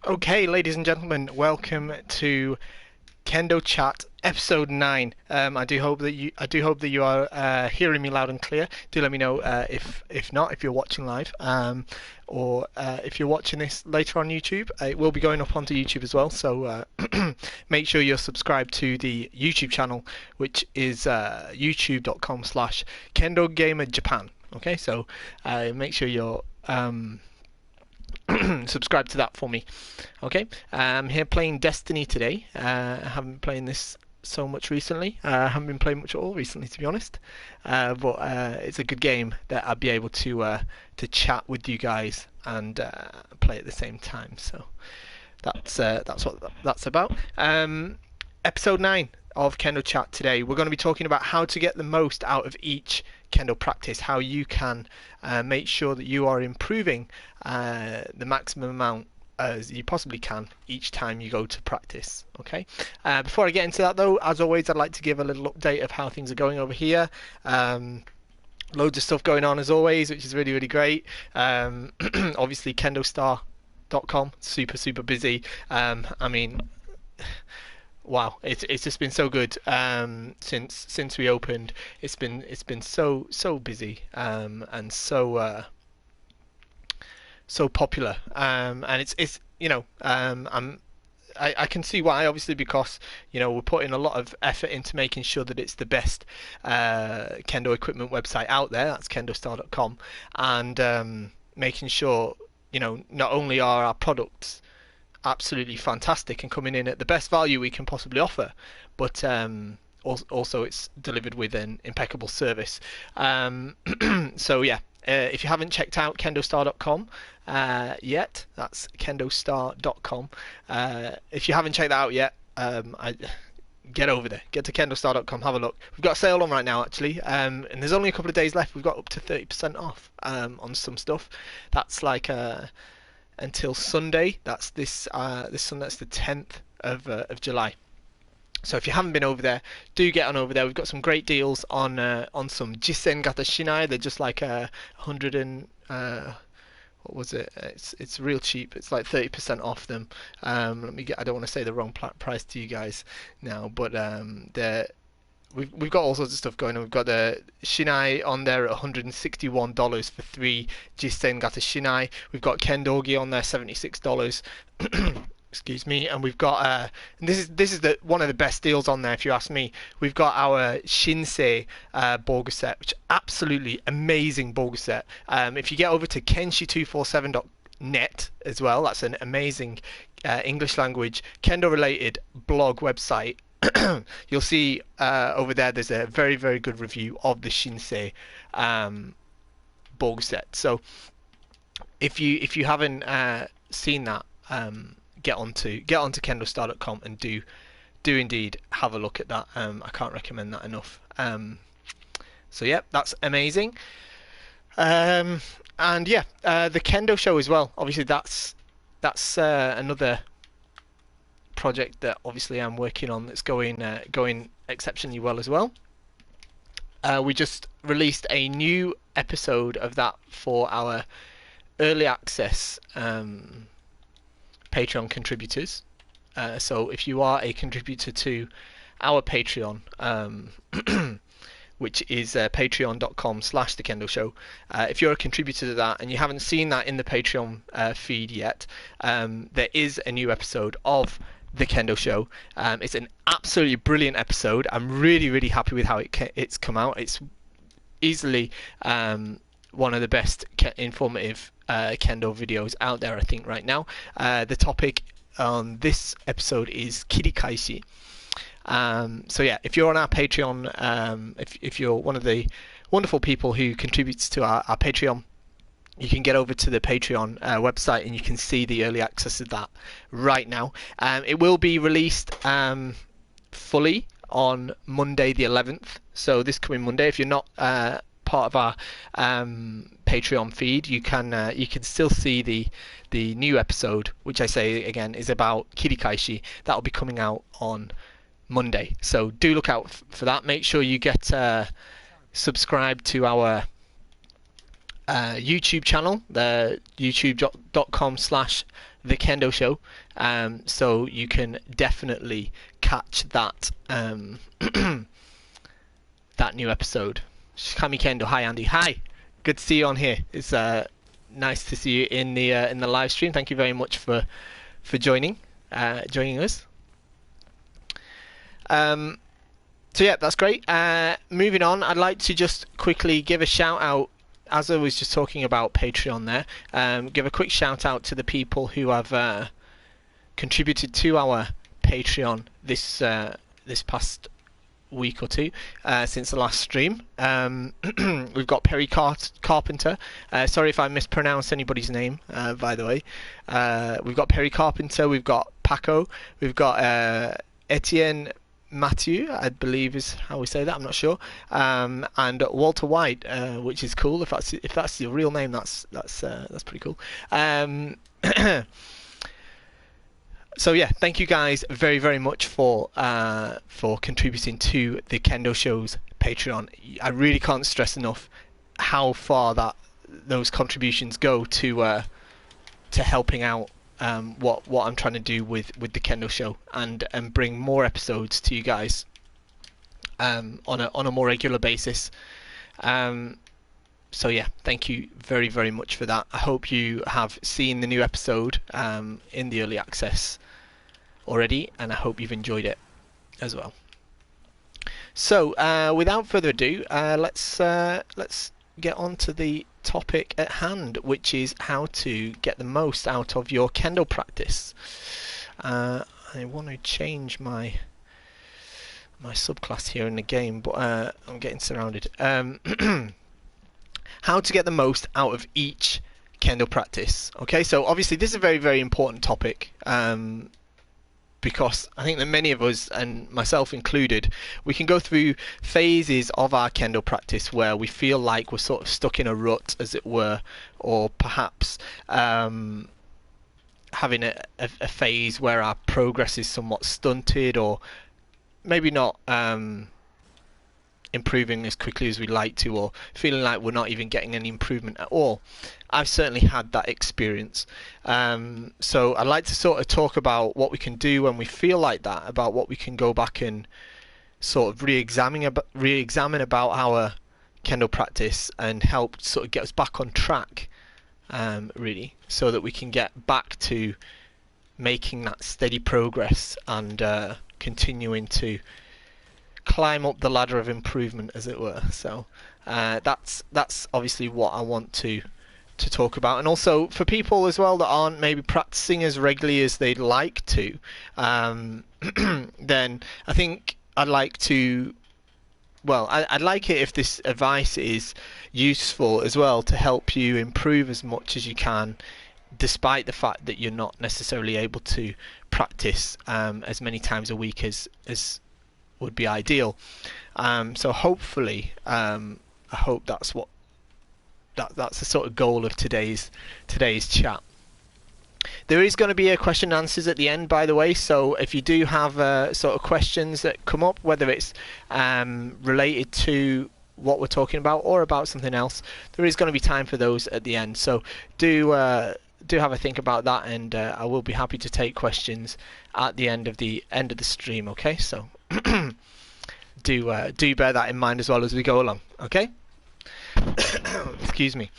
Okay, ladies and gentlemen, welcome to Kendo Chat episode 9. I do hope that you are hearing me loud and clear. Do let me know if not, if you're watching live, or if you're watching this later on YouTube. It will be going up onto YouTube as well. So make sure you're subscribed to the YouTube channel, which is youtube.com/Kendo Gamer Japan. Okay, so make sure you're subscribe to that for me. Okay, I'm here playing Destiny today. I haven't been playing this so much recently. I haven't been playing much at all recently, to be honest. But it's a good game that I'll be able to chat with you guys and play at the same time. So that's what that's about. Episode 9 of Kendo Chat today. We're going to be talking about how to get the most out of each Kendo practice, how you can make sure that you are improving the maximum amount as you possibly can each time you go to practice. Okay. Before I get into that though, as always, I'd like to give a little update of how things are going over here. Loads of stuff going on as always, which is really, really great. Obviously kendostar.com, super busy. I mean, wow, it's just been so good since we opened. It's been so busy and so popular, and it's I can see why, obviously, because we're putting a lot of effort into making sure that it's the best kendo equipment website out there. That's kendostar.com, and making sure not only are our products absolutely fantastic and coming in at the best value we can possibly offer, but also it's delivered with an impeccable service. So yeah, if you haven't checked out kendostar.com yet, that's kendostar.com. If you haven't checked that out yet, get over there, get to kendostar.com, have a look. We've got a sale on right now, actually, and there's only a couple of days left. We've got up to 30% off on some stuff. That's like until Sunday. That's this Sunday. That's the 10th of July. So if you haven't been over there, do get on over there. We've got some great deals on some Jisen Gata Shinai. They're just like 100 and what was it? It's real cheap. It's like 30% off them. I don't want to say the wrong price to you guys now, but We've got all sorts of stuff going on. We've got the Shinai on there at $161 for 3 Jisen Gata Shinai. We've got Kendogi on there, $76. Excuse me. And we've got and this is one of the best deals on there, if you ask me. We've got our Shinsei Borgu set, which absolutely amazing Borgu set. If you get over to kenshi247.net as well, that's an amazing English language Kendo related blog website. You'll see over there's a very, very good review of the Shinsei Borgu set. So if you haven't seen that, get onto kendostar.com and do indeed have a look at that. I can't recommend that enough. So yeah, that's amazing. And yeah, the Kendo show as well. Obviously that's another project that obviously I'm working on that's going exceptionally well as well. We just released a new episode of that for our early access Patreon contributors. So if you are a contributor to our Patreon, which is patreon.com/the Kendo Show. If you're a contributor to that and you haven't seen that in the Patreon feed yet, there is a new episode of the Kendo Show. It's an absolutely brilliant episode. I'm really, really happy with how it's come out. It's easily one of the best informative Kendo videos out there, I think, right now. The topic on this episode is ki-ken-tai-ichi. So yeah, if you're on our Patreon, if you're one of the wonderful people who contributes to our Patreon, you can get over to the Patreon website and you can see the early access of that right now. It will be released fully on Monday the 11th. So this coming Monday, if you're not part of our Patreon feed, you can still see the new episode, which I say again is about ki-ken-tai-ichi. That will be coming out on Monday. So do look out for that. Make sure you get subscribed to our YouTube channel, the youtube.com/ the Kendo Show, so you can definitely catch that that new episode. Shikami Kendo, hi Andy, hi, good to see you on here. It's nice to see you in the live stream. Thank you very much for joining us. So yeah, that's great. Moving on, I'd like to just quickly give a shout out, as I was just talking about Patreon there, give a quick shout out to the people who have contributed to our Patreon this past week or two since the last stream. We've got Perry Carpenter. Sorry if I mispronounce anybody's name, by the way. We've got Perry Carpenter, we've got Paco, we've got Etienne Mathieu, I believe is how we say that, I'm not sure, and Walter White, which is cool. If that's your real name, that's pretty cool. So yeah, thank you guys very, very much for contributing to the Kendo Show's Patreon. I really can't stress enough how far those contributions go to helping out what I'm trying to do with the Kendo Show and bring more episodes to you guys on a more regular basis. So yeah, thank you very, very much for that. I hope you have seen the new episode in the early access already, and I hope you've enjoyed it as well. So without further ado, let's get on to the topic at hand, which is how to get the most out of your Kendo practice. I want to change my subclass here in the game, but I'm getting surrounded. How to get the most out of each Kendo practice. Okay, so obviously this is a very, very important topic, because I think that many of us, and myself included, we can go through phases of our Kendo practice where we feel like we're sort of stuck in a rut, as it were, or perhaps having a phase where our progress is somewhat stunted, or maybe not improving as quickly as we'd like to, or feeling like we're not even getting any improvement at all. I've certainly had that experience. So I'd like to sort of talk about what we can do when we feel like that, about what we can go back and sort of re-examine about our Kendo practice and help sort of get us back on track, really, so that we can get back to making that steady progress and continuing to climb up the ladder of improvement, as it were. So that's obviously what I want to talk about, and also for people as well that aren't maybe practicing as regularly as they'd like to, then I think I'd like to, well, I'd like it if this advice is useful as well to help you improve as much as you can, despite the fact that you're not necessarily able to practice as many times a week as would be ideal. So hopefully, I hope that's the sort of goal of today's chat. There is going to be a question and answers at the end, by the way, so if you do have sort of questions that come up, whether it's related to what we're talking about or about something else, there is going to be time for those at the end. So do have a think about that, and I will be happy to take questions at the end of the stream. Okay, so do bear that in mind as well as we go along. Okay. Excuse me.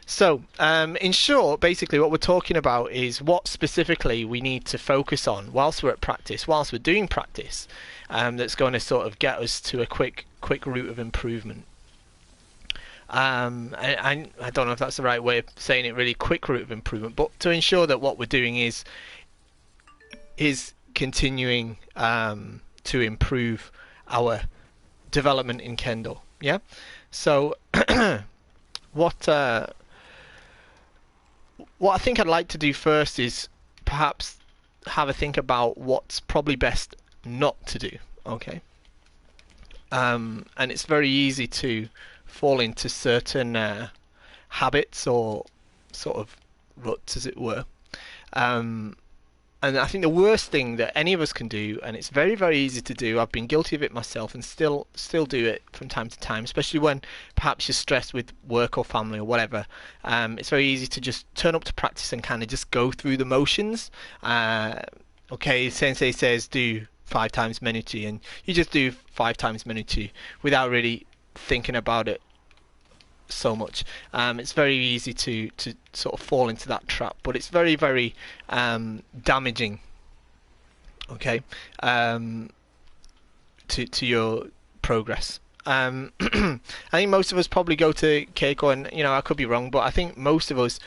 So, in short, basically what we're talking about is what specifically we need to focus on whilst we're at practice, whilst we're doing practice, that's going to sort of get us to a quick route of improvement. I don't know if that's the right way of saying it, really, quick route of improvement, but to ensure that what we're doing is continuing to improve our development in Kendo. Yeah. So what I think I'd like to do first is perhaps have a think about what's probably best not to do. Okay. And it's very easy to fall into certain habits or sort of ruts, as it were, And I think the worst thing that any of us can do, and it's very, very easy to do, I've been guilty of it myself and still do it from time to time, especially when perhaps you're stressed with work or family or whatever. It's very easy to just turn up to practice and kind of just go through the motions. Okay, sensei says do 5 times menuchi, and you just do 5 times menuchi without really thinking about it so much. It's very easy to sort of fall into that trap, but it's very, very damaging. Okay, to your progress. I think most of us probably go to Keiko, and I could be wrong, but I think most of us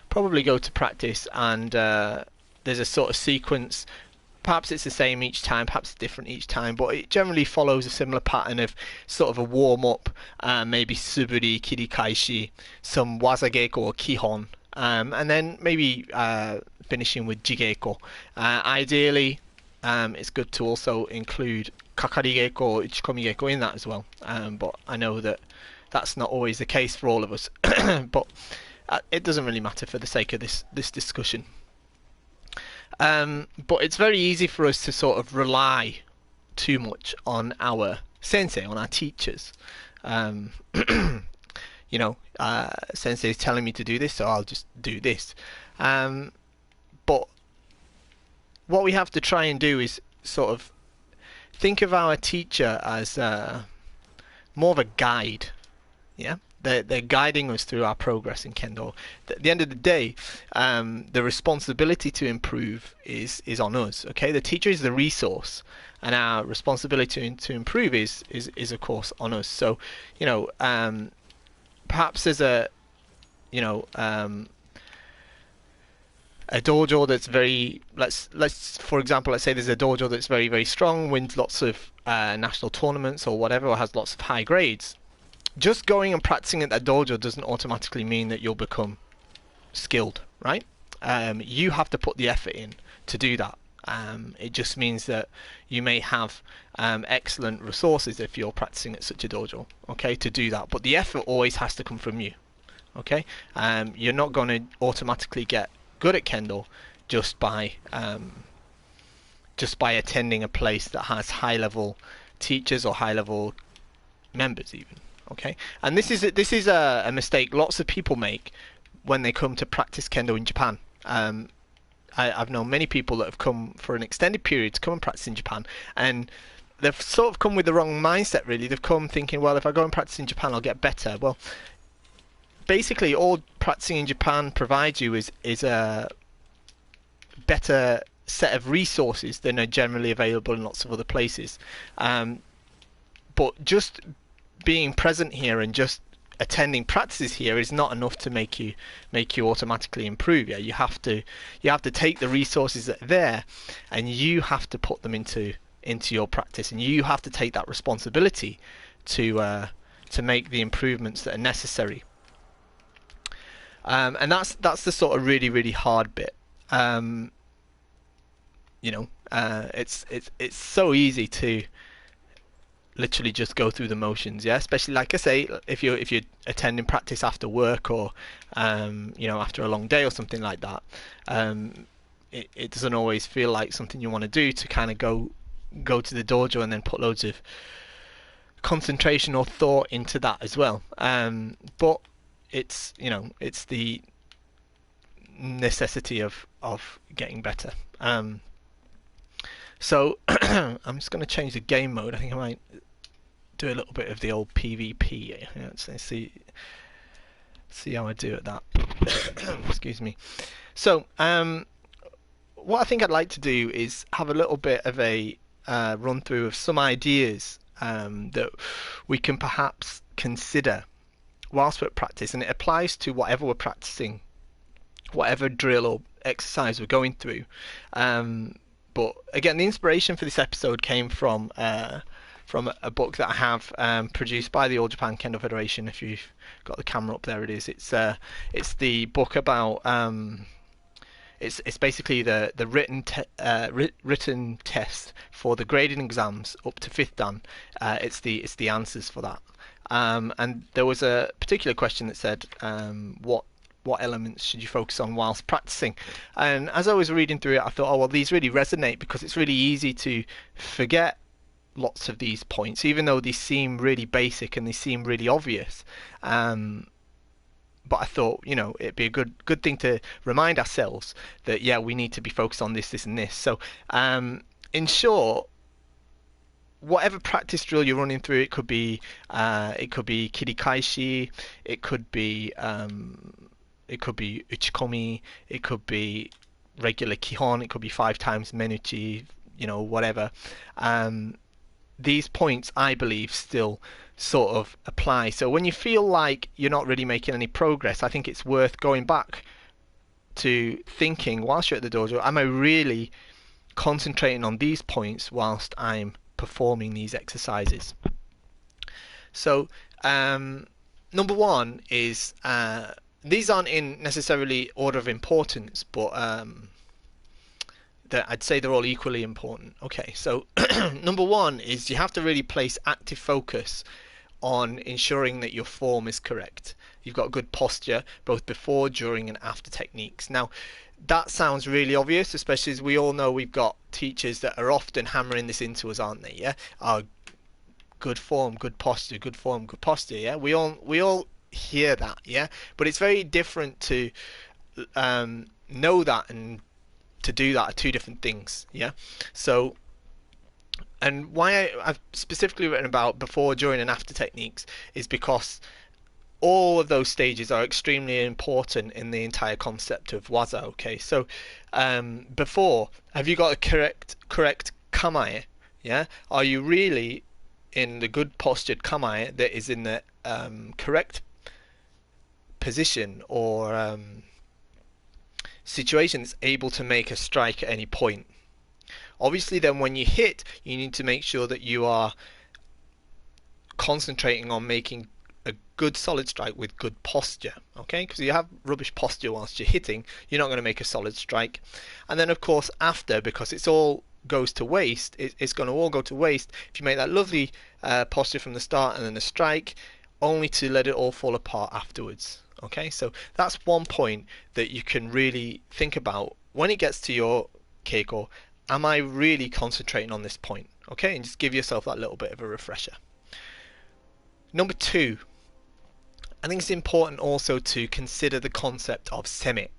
probably go to practice, and there's a sort of sequence. Perhaps it's the same each time, perhaps it's different each time, but it generally follows a similar pattern of sort of a warm-up, maybe suburi, kirikaishi, some waza-geiko or kihon, and then maybe finishing with jigeiko. Ideally, it's good to also include kakari-geiko or ichikomi-geiko in that as well, but I know that that's not always the case for all of us, but it doesn't really matter for the sake of this discussion. But it's very easy for us to sort of rely too much on our sensei, on our teachers. Sensei is telling me to do this, so I'll just do this. But what we have to try and do is sort of think of our teacher as more of a guide. Yeah. They're guiding us through our progress in Kendo. At the end of the day, the responsibility to improve is on us. Okay, the teacher is the resource, and our responsibility to improve is of course on us. So, perhaps there's a dojo that's very for example, let's say there's a dojo that's very, very strong, wins lots of national tournaments or whatever, or has lots of high grades. Just going and practicing at that dojo doesn't automatically mean that you'll become skilled, right? You have to put the effort in to do that. It just means that you may have excellent resources if you're practicing at such a dojo, okay, to do that. But the effort always has to come from you, okay? You're not going to automatically get good at Kendo just by attending a place that has high-level teachers or high-level members even. Okay, and this is a mistake lots of people make when they come to practice Kendo in Japan. I've known many people that have come for an extended period to come and practice in Japan, and they've sort of come with the wrong mindset, really. They've come thinking, well, if I go and practice in Japan, I'll get better. Well, basically, all practicing in Japan provides you is a better set of resources than are generally available in lots of other places. But just being present here and just attending practices here is not enough to make you automatically improve. Yeah, you have to take the resources that are there, and you have to put them into your practice, and you have to take that responsibility to make the improvements that are necessary. And that's the sort of really, really hard bit. It's so easy to literally just go through the motions, yeah. Especially, like I say, if you're attending practice after work or after a long day or something like that, it doesn't always feel like something you want to do, to kind of go to the dojo and then put loads of concentration or thought into that as well. But it's the necessity of getting better. So I'm just going to change the game mode. I think I might do a little bit of the old PvP. Let's see how I do at that. Excuse me. So what I think I'd like to do is have a little bit of a run through of some ideas that we can perhaps consider whilst we're at practice, and it applies to whatever we're practicing, whatever drill or exercise we're going through. But again, the inspiration for this episode came from a book that I have produced by the All Japan Kendo Federation. If you've got the camera up, there it is. It's the book about it's basically the written test for the grading exams up to 5th Dan. It's the answers for that. And there was a particular question that said what what elements should you focus on whilst practicing. And as I was reading through it, I thought, oh well, these really resonate, because it's really easy to forget lots of these points, even though they seem really basic and they seem really obvious. But I thought, it'd be a good thing to remind ourselves that, yeah, we need to be focused on this, this, and this. So, in short, whatever practice drill you're running through, it could be kiri-kai-shi, it could be uchikomi, it could be regular kihon, it could be 5 times menuchi, whatever. These points, I believe, still sort of apply. So when you feel like you're not really making any progress, I think it's worth going back to thinking, whilst you're at the dojo, am I really concentrating on these points whilst I'm performing these exercises? So number one is, these aren't in necessarily order of importance, but I'd say they're all equally important. Okay, so number one is you have to really place active focus on ensuring that your form is correct. You've got good posture both before, during, and after techniques. Now, that sounds really obvious, especially as we all know we've got teachers that are often hammering this into us, aren't they? Yeah, good form, good posture, good form, good posture. Yeah, we all hear that. Yeah, but it's very different to know that and to do that are two different things. Yeah, so, and why I've specifically written about before, during, and after techniques is because all of those stages are extremely important in the entire concept of waza. Okay, so before, have you got a correct kamae? Yeah, are you really in the good postured kamae that is in the correct position or situation that's able to make a strike at any point? Obviously, then when you hit, you need to make sure that you are concentrating on making a good solid strike with good posture. Okay, because you have rubbish posture whilst you're hitting, you're not going to make a solid strike. And then of course after, because it's all goes to waste, it's going to all go to waste if you make that lovely posture from the start and then a strike, only to let it all fall apart afterwards. Okay, so that's one point that you can really think about when it gets to your keiko. Am I really concentrating on this point? Okay, and just give yourself that little bit of a refresher. Number two, I think it's important also to consider the concept of seme.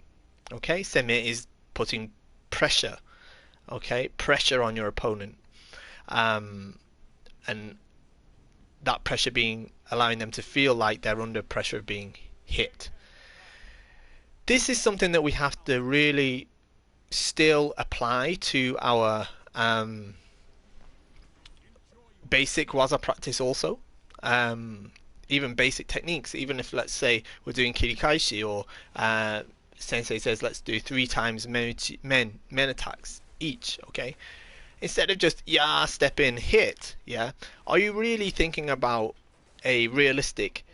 Okay, seme is putting pressure. Okay, pressure on your opponent, and that pressure being allowing them to feel like they're under pressure of being hit. This is something that we have to really still apply to our basic waza practice also, even basic techniques. Even if, let's say, we're doing kiri-kai-shi, or sensei says let's do 3 times men attacks each. Okay, instead of just step in, hit. Yeah, are you really thinking about a realistic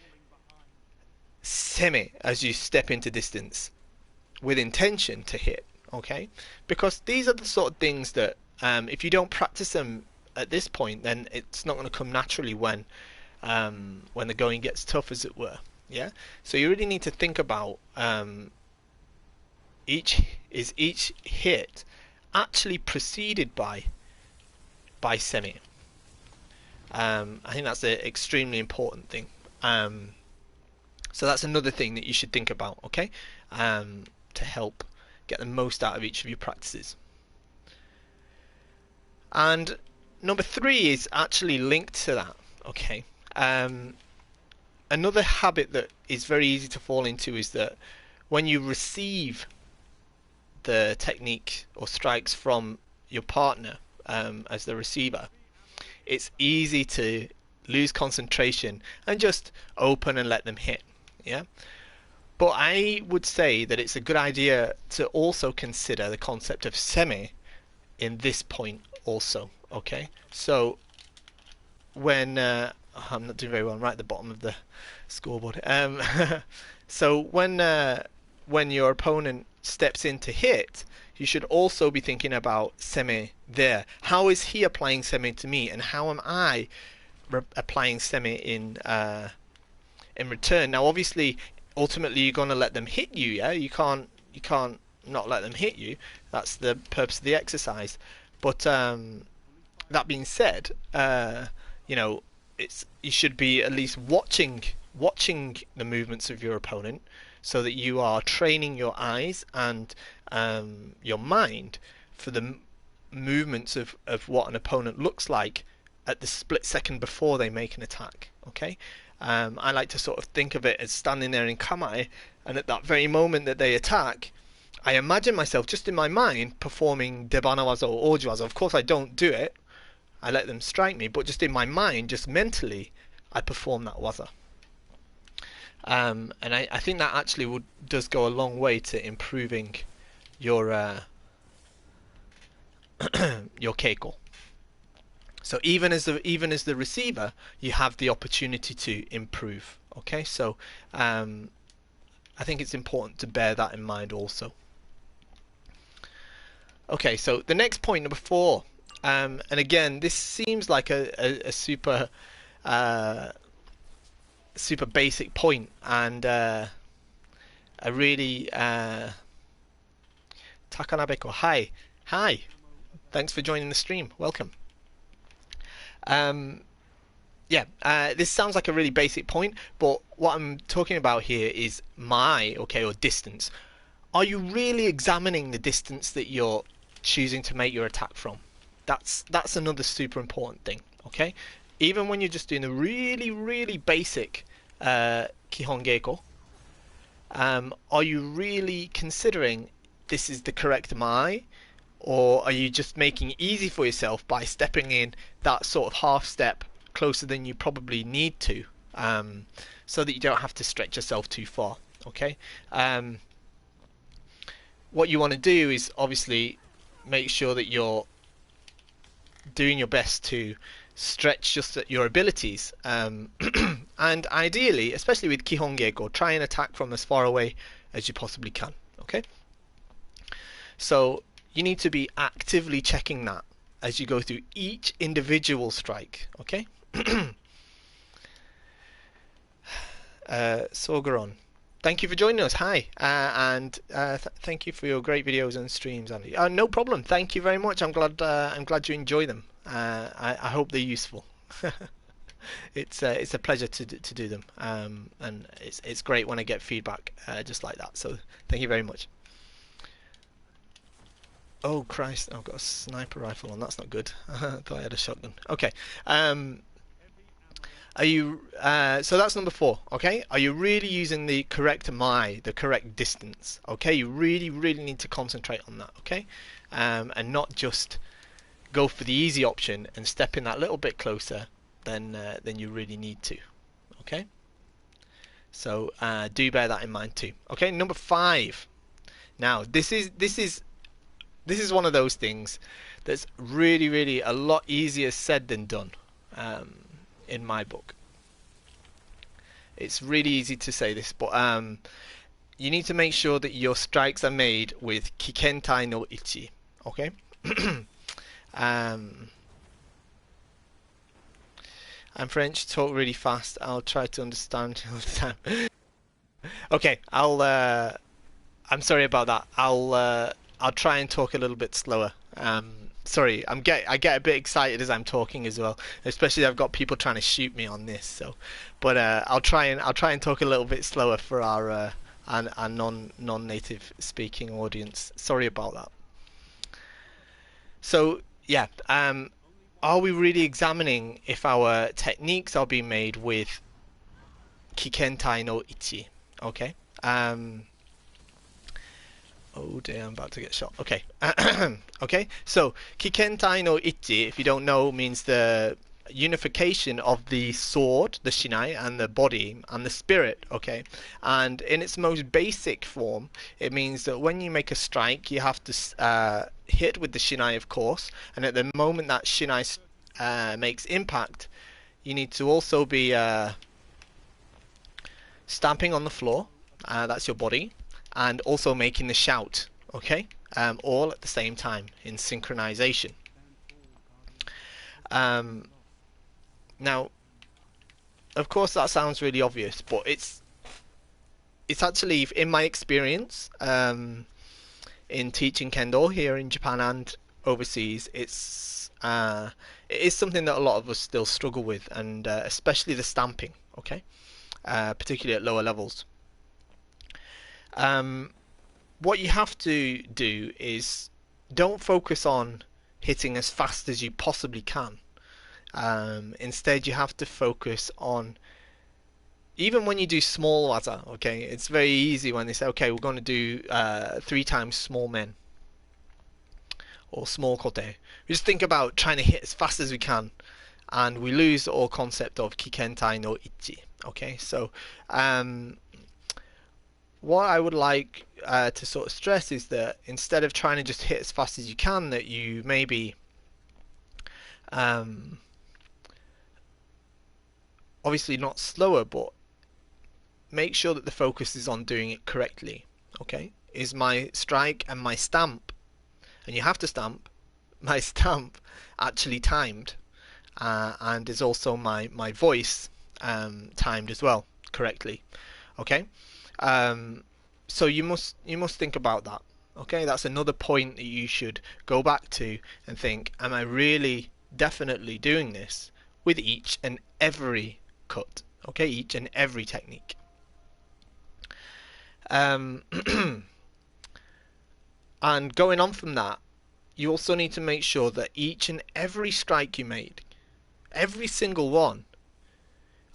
seme as you step into distance with intention to hit? Okay, because these are the sort of things that if you don't practice them at this point, then it's not going to come naturally when the going gets tough, as it were. Yeah, so you really need to think about each hit actually preceded by seme. I think that's an extremely important thing. So that's another thing that you should think about. Okay, to help get the most out of each of your practices. And number 3 is actually linked to that. Okay, another habit that is very easy to fall into is that when you receive the technique or strikes from your partner as the receiver, it's easy to lose concentration and just open and let them hit. Yeah, but I would say that it's a good idea to also consider the concept of seme in this point also. Okay, so when I'm not doing very well, I'm right at the bottom of the scoreboard. So when your opponent steps in to hit, you should also be thinking about seme there. How is he applying seme to me, and how am I applying seme in return? Now, obviously, ultimately you're going to let them hit you. Yeah, you can't not let them hit you. That's the purpose of the exercise. But that being said, you know, it's you should be at least watching the movements of your opponent, so that you are training your eyes and your mind for the movements of what an opponent looks like at the split second before they make an attack. Okay, I like to sort of think of it as standing there in kamae, and at that very moment that they attack, I imagine myself just in my mind performing debanawaza or ojiwaza. Of course, I don't do it. I let them strike me, but just in my mind, just mentally, I perform that waza. And I think that actually does go a long way to improving your your keiko. So even as the receiver, you have the opportunity to improve. Okay, so I think it's important to bear that in mind also. Okay, so the next point, number 4, and again, this seems like a super super basic point, and a really Takanabeko. Hi, thanks for joining the stream. Welcome. Yeah, this sounds like a really basic point, but what I'm talking about here is or distance. Are you really examining the distance that you're choosing to make your attack from? That's another super important thing. Okay, even when you're just doing a really basic Kihon Geiko, are you really considering this is the correct mai, or are you just making it easy for yourself by stepping in that sort of half step closer than you probably need to, so that you don't have to stretch yourself too far? Okay. What you want to do is obviously make sure that you're doing your best to stretch just your abilities, and ideally, especially with Kihon Geiko, try and attack from as far away as you possibly can. Okay, so you need to be actively checking that as you go through each individual strike. Okay. Sogaron, thank you for joining us. Hi, and thank you for your great videos and streams, Andy. No problem. Thank you very much. I'm glad you enjoy them. I hope they're useful. It's a pleasure to do them, and it's great when I get feedback just like that. So thank you very much. Oh Christ! I've got a sniper rifle on. That's not good. I thought I had a shotgun. Okay. Are you? So that's number 4. Okay. Are you really using the correct mai, the correct distance? Okay. You really need to concentrate on that. Okay. And not just go for the easy option and step in that little bit closer than you really need to. Okay. So do bear that in mind too. Okay. Number 5. Now this is one of those things that's really a lot easier said than done. In my book, it's really easy to say this, but you need to make sure that your strikes are made with ki-ken-tai-ichi. Okay. I'm French, talk really fast. I'll try to understand all the time. Okay, I'm sorry about that. I'll try and talk a little bit slower. Sorry, I get a bit excited as I'm talking as well, especially I've got people trying to shoot me on this. So, but I'll try and talk a little bit slower for our non-native speaking audience. Sorry about that. So yeah, are we really examining if our techniques are being made with ki-ken-tai-ichi? Okay. Oh dear, I'm about to get shot. Okay. Okay, so ki-ken-tai-ichi, if you don't know, means the unification of the sword, the shinai, and the body, and the spirit. Okay, and in its most basic form, it means that when you make a strike, you have to hit with the shinai, of course, and at the moment that shinai makes impact, you need to also be stamping on the floor. That's your body. And also making the shout, okay? All at the same time in synchronization. Now, of course, that sounds really obvious, but it's actually, in my experience, in teaching kendo here in Japan and overseas, it is something that a lot of us still struggle with, and especially the stamping. Okay, particularly at lower levels. Um, what you have to do is don't focus on hitting as fast as you possibly can. Instead, you have to focus on, even when you do small waza, okay, it's very easy when they say, okay, we're going to do 3 times small men or small kote. We just think about trying to hit as fast as we can, and we lose all concept of ki-ken-tai-ichi. Okay, so what I would like to sort of stress is that instead of trying to just hit as fast as you can, that you maybe um, obviously not slower, but make sure that the focus is on doing it correctly. Okay, is my strike and my stamp, and you have to stamp, my stamp actually timed, and is also my voice timed as well correctly. Okay, um, so you must think about that. Okay, that's another point that you should go back to and think: am I really definitely doing this with each and every cut? Okay, each and every technique. Um, and going on from that, you also need to make sure that each and every strike you made, every single one,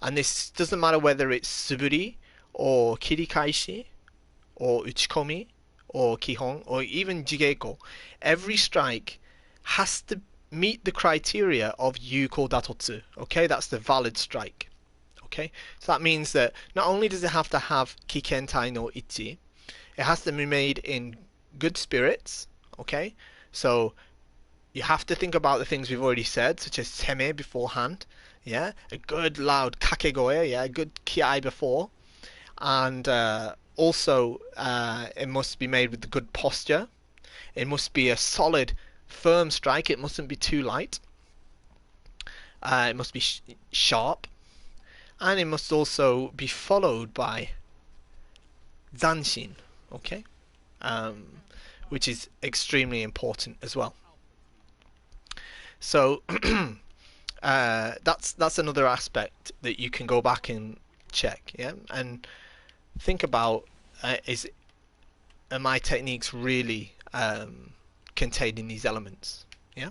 and this doesn't matter whether it's suburi or kirikaishi or uchikomi or kihon or even jigeko, every strike has to meet the criteria of yuko datotsu. Okay, that's the valid strike. Okay, so that means that not only does it have to have ki-ken-tai-ichi, it has to be made in good spirits. Okay, so you have to think about the things we've already said, such as seme beforehand. Yeah, a good loud kakegoe. Yeah, a good ki before, and also it must be made with the good posture. It must be a solid, firm strike. It mustn't be too light. It must be sharp, and it must also be followed by zanshin. Okay, um, which is extremely important as well. So that's another aspect that you can go back and check, yeah, and think about: is are my techniques really containing these elements? Yeah.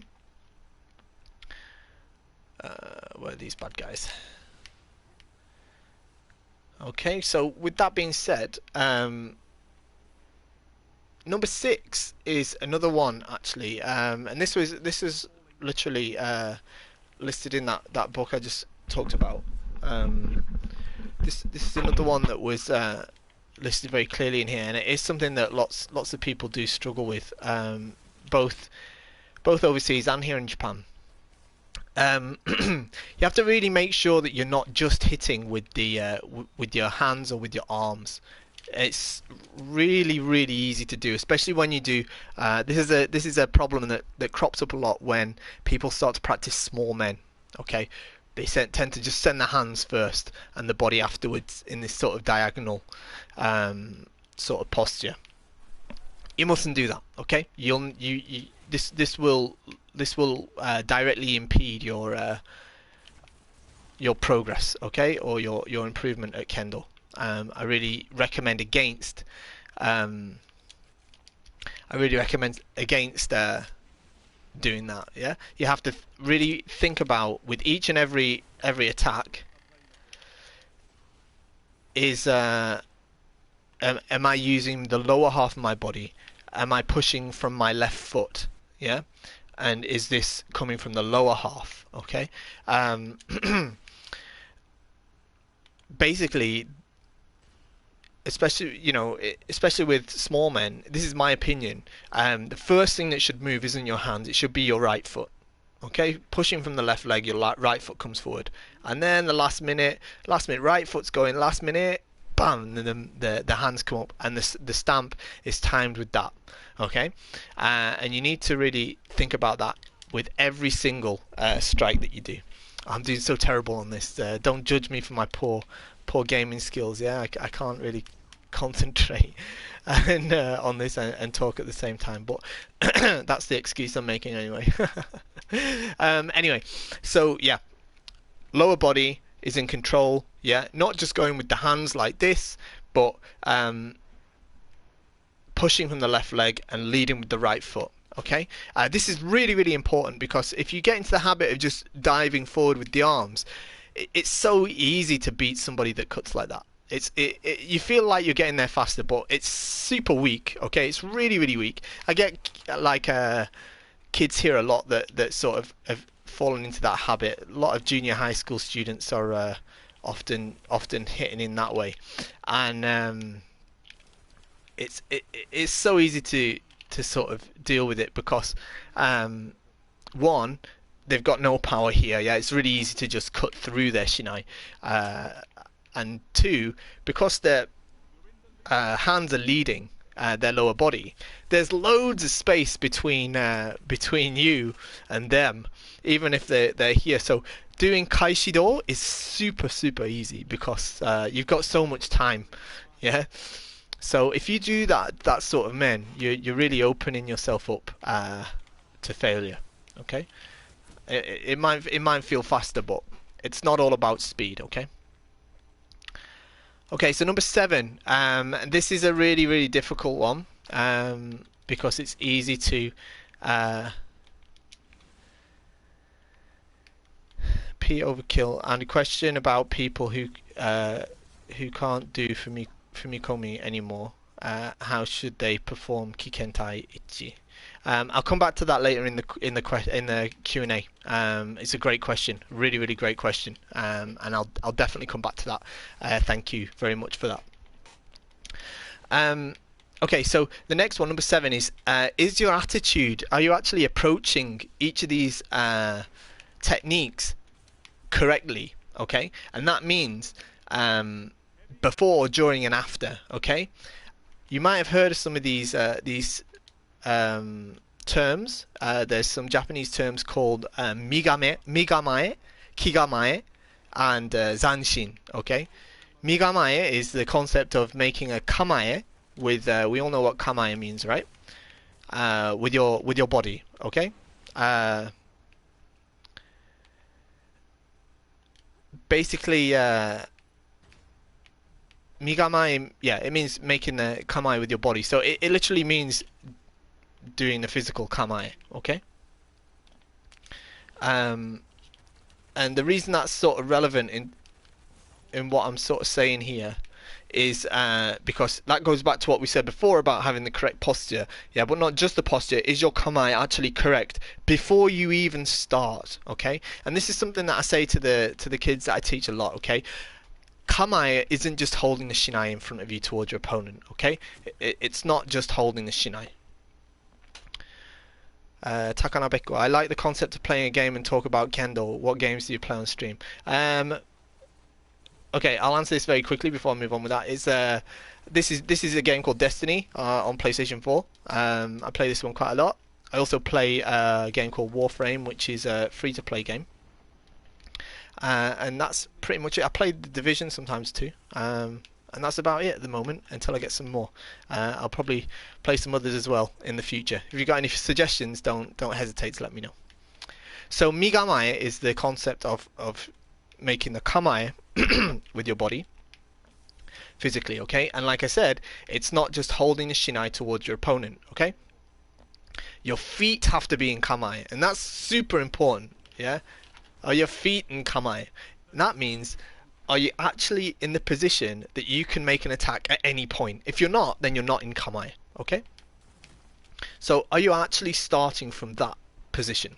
Where are these bad guys? Okay, so with that being said, number 6 is another one actually, and this is literally listed in that book I just talked about. This is another one that was listed very clearly in here, and it is something that lots of people do struggle with, both overseas and here in Japan. You have to really make sure that you're not just hitting with the with your hands or with your arms. It's really easy to do, especially when you do. This is a problem that crops up a lot when people start to practice small men. Okay, they tend to just send the hands first and the body afterwards in this sort of diagonal sort of posture. You mustn't do that. Okay, this will directly impede your progress. Okay, or your improvement at kendo. I really recommend against. I really recommend against doing that. Yeah, you have to really think about, with each and every attack, is am I using the lower half of my body? Am I pushing from my left foot? Yeah, and is this coming from the lower half? Okay. Basically, especially with small men, this is my opinion. The first thing that should move isn't your hands; it should be your right foot. Okay, pushing from the left leg, your right foot comes forward, and then the last minute right foot's going. Last minute, bam, and the hands come up, and the stamp is timed with that. Okay, and you need to really think about that with every single strike that you do. I'm doing so terrible on this. Don't judge me for my poor gaming skills. Yeah, I can't really concentrate and on this and talk at the same time. But that's the excuse I'm making anyway. Anyway, so yeah, lower body is in control. Yeah, not just going with the hands like this, but pushing from the left leg and leading with the right foot. Okay, this is really, really important, because if you get into the habit of just diving forward with the arms, it's so easy to beat somebody that cuts like that. You feel like you're getting there faster, but it's super weak. Okay, it's really, really weak. I get like kids here a lot that sort of have fallen into that habit. A lot of junior high school students are often hitting in that way, and it's so easy to sort of deal with it, because one, they've got no power here. Yeah, it's really easy to just cut through their shinai, and two, because their hands are leading their lower body, there's loads of space between you and them, even if they're here. So doing kaishido is super easy, because you've got so much time. Yeah. So if you do that sort of men, you're really opening yourself up to failure. Okay. It might feel faster, but it's not all about speed. Okay. Okay, so number 7. This is a really, really difficult one, because it's easy to P overkill, and a question about people who can't do Fumikomi anymore. How should they perform ki-ken-tai-ichi? I'll come back to that later in the Q&A. It's a great question, really great question, and I'll definitely come back to that. Thank you very much for that. Okay, so the next one, number 7, is your attitude? Are you actually approaching each of these techniques correctly? Okay, and that means before, during, and after. Okay, you might have heard of some of these terms. There's some Japanese terms called migamae, kigamae, and zanshin. Okay, migamae is the concept of making a kamae with. We all know what kamae means, right? With your body. Okay. Basically, migamae, yeah, it means making the kamae with your body. So it literally means doing the physical kamae, okay? And the reason that's sort of relevant in what I'm sort of saying here is because that goes back to what we said before about having the correct posture. Yeah, but not just the posture. Is your kamae actually correct before you even start? Okay, and this is something that I say to the kids that I teach a lot. Okay, kamae isn't just holding the shinai in front of you towards your opponent. Okay, it's not just holding the shinai. Takanabeko, I like the concept of playing a game and talk about Kendo. What games do you play on stream? Okay, I'll answer this very quickly before I move on with that. This is a game called Destiny on PlayStation 4. I play this one quite a lot. I also play a game called Warframe, which is a free-to-play game. And that's pretty much it. I play The Division sometimes too. And that's about it at the moment until I get some more. I'll probably play some others as well in the future. If you've got any suggestions, don't hesitate to let me know. So migamae is the concept of making the kamae with your body physically, okay? And like I said, it's not just holding the shinai towards your opponent, okay? Your feet have to be in kamae, and that's super important, yeah? Are your feet in kamae? And that means, are you actually in the position that you can make an attack at any point? If you're not, then you're not in kamae, okay? So are you actually starting from that position?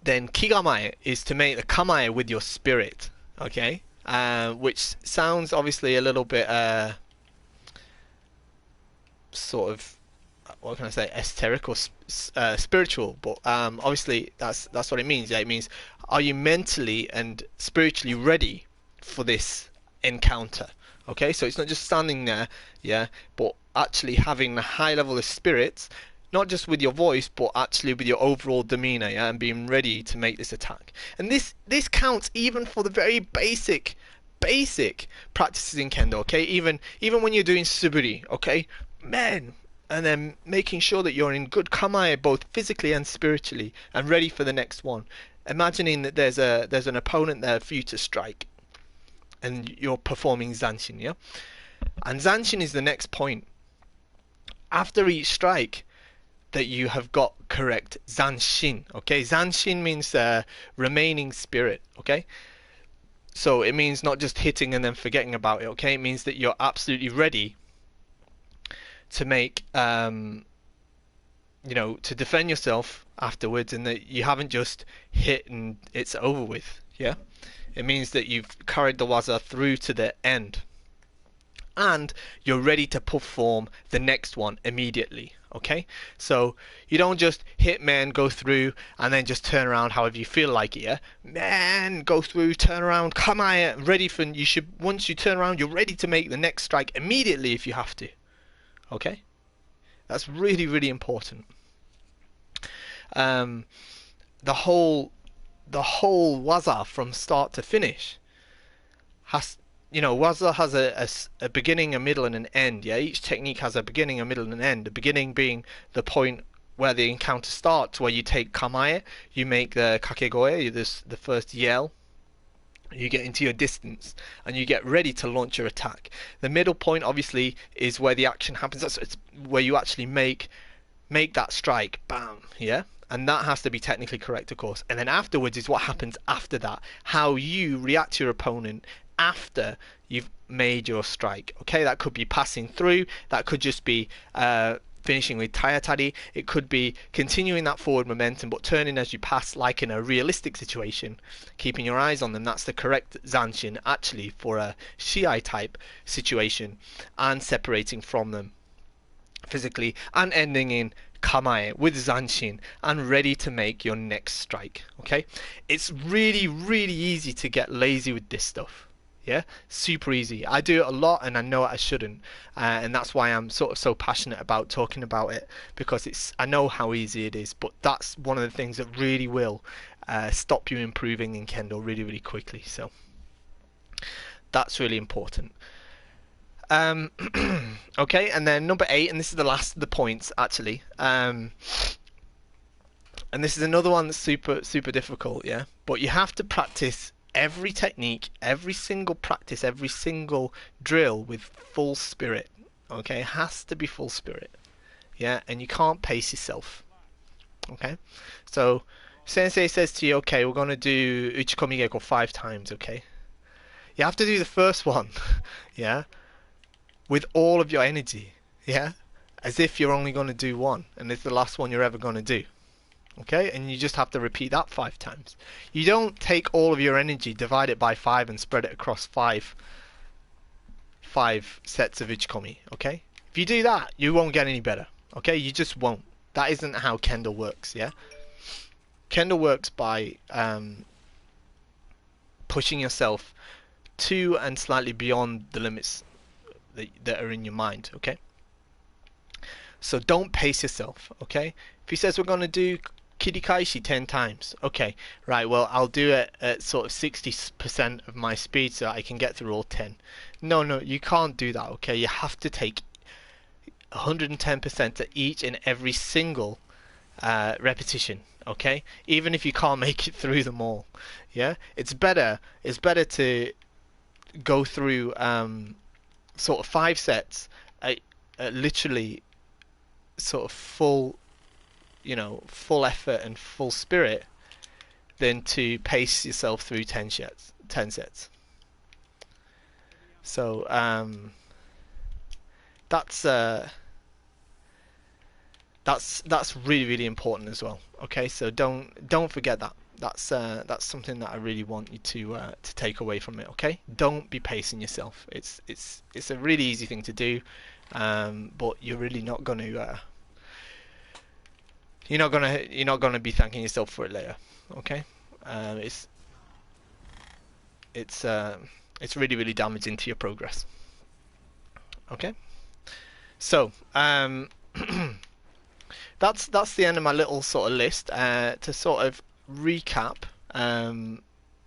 Then kigamae is to make the kamae with your spirit, okay? Which sounds obviously a little bit sort of, what can I say, esoteric or spiritual, but obviously that's what it means. Yeah, it means, are you mentally and spiritually ready for this encounter? Okay, so it's not just standing there, yeah, but actually having a high level of spirits, not just with your voice, but actually with your overall demeanor, yeah, and being ready to make this attack. And this counts even for the very basic basic practices in kendo, okay? Even when you're doing suburi, okay? Man, and then making sure that you're in good kamae both physically and spiritually and ready for the next one. Imagining that there's an opponent there for you to strike and you're performing zanshin, yeah? And zanshin is the next point. After each strike that you have got correct zanshin, okay? Zanshin means remaining spirit, okay? So it means not just hitting and then forgetting about it, okay? It means that you're absolutely ready to make, to defend yourself afterwards, and that you haven't just hit and it's over with, yeah? It means that you've carried the waza through to the end. And you're ready to perform the next one immediately, okay? So you don't just hit man, go through, and then just turn around however you feel like it, yeah? Man, go through, turn around, come on, ready for, once you turn around, you're ready to make the next strike immediately if you have to, okay? That's really, really important. The whole waza from start to finish has, waza has a beginning, a middle, and an end. Yeah, each technique has a beginning, a middle, and an end. The beginning being the point where the encounter starts, where you take kamae, you make the kakegoe, the first yell, you get into your distance, and you get ready to launch your attack. The middle point, obviously, is where the action happens. It's where you actually make that strike, bam, yeah? And that has to be technically correct, of course. And then afterwards is what happens after that, how you react to your opponent after you've made your strike. Okay, that could be passing through, that could just be finishing with taiatari, it could be continuing that forward momentum but turning as you pass, like in a realistic situation, keeping your eyes on them. That's the correct zanshin actually for a shiai type situation, and separating from them physically and ending in kamae with zanshin and ready to make your next strike. Okay, it's really, really easy to get lazy with this stuff. Yeah, super easy. I do it a lot and I know I shouldn't, and that's why I'm sort of so passionate about talking about it, because I know how easy it is, but that's one of the things that really will stop you improving in kendo really, really quickly. So that's really important. Okay, and then number 8, and this is the last of the points actually, and this is another one that's super, super difficult, yeah, but you have to practice every technique, every single practice, every single drill with full spirit. Okay, it has to be full spirit, yeah, and you can't pace yourself. Okay, so sensei says to you, okay, we're going to do uchikomi geiko 5 times. Okay, you have to do the first one yeah, with all of your energy, yeah, as if you're only going to do one and it's the last one you're ever going to do. Okay, and you just have to repeat that 5 times. You don't take all of your energy, divide it by 5 and spread it across five sets of uchikomi. Okay, if you do that, you won't get any better. Okay, you just won't. That isn't how kendo works. Yeah, kendo works by pushing yourself to and slightly beyond the limits that are in your mind. Okay, so don't pace yourself. Okay, if he says we're going to do ki-ken-tai-ichi 10 times, okay, right, well, I'll do it at sort of 60% of my speed so I can get through all 10. No, you can't do that. Okay, you have to take 110% at each and every single repetition. Okay, even if you can't make it through them all. Yeah, it's better to go through sort of 5 sets at literally sort of full effort and full spirit than to pace yourself through 10 sets. So that's really, really important as well. Okay, so don't forget that. That's something that I really want you to take away from it. Okay, don't be pacing yourself. It's a really easy thing to do, but you're really not going to you're not gonna be thanking yourself for it later. Okay, it's really, really damaging to your progress. Okay, so that's the end of my little sort of list. To sort of recap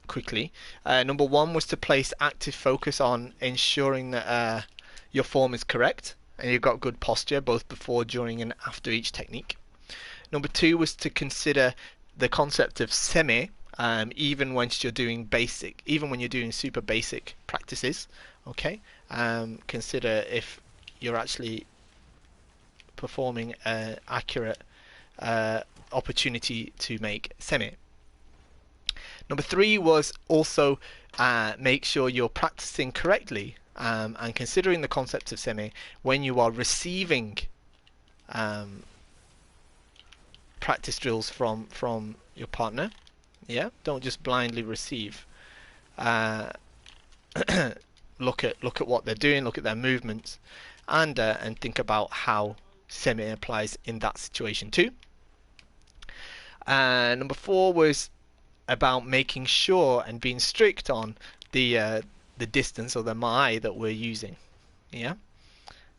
quickly. Number one was to place active focus on ensuring that your form is correct and you've got good posture both before, during, and after each technique. Number two was to consider the concept of seme, even when you're doing super basic practices. Okay, consider if you're actually performing an accurate opportunity to make seme. Number three was also make sure you're practicing correctly and considering the concept of seme when you are receiving practice drills from your partner. Yeah, don't just blindly receive. Look at what they're doing, look at their movements, and think about how seme applies in that situation too. Number four was about making sure and being strict on the distance or the mai that we're using. Yeah,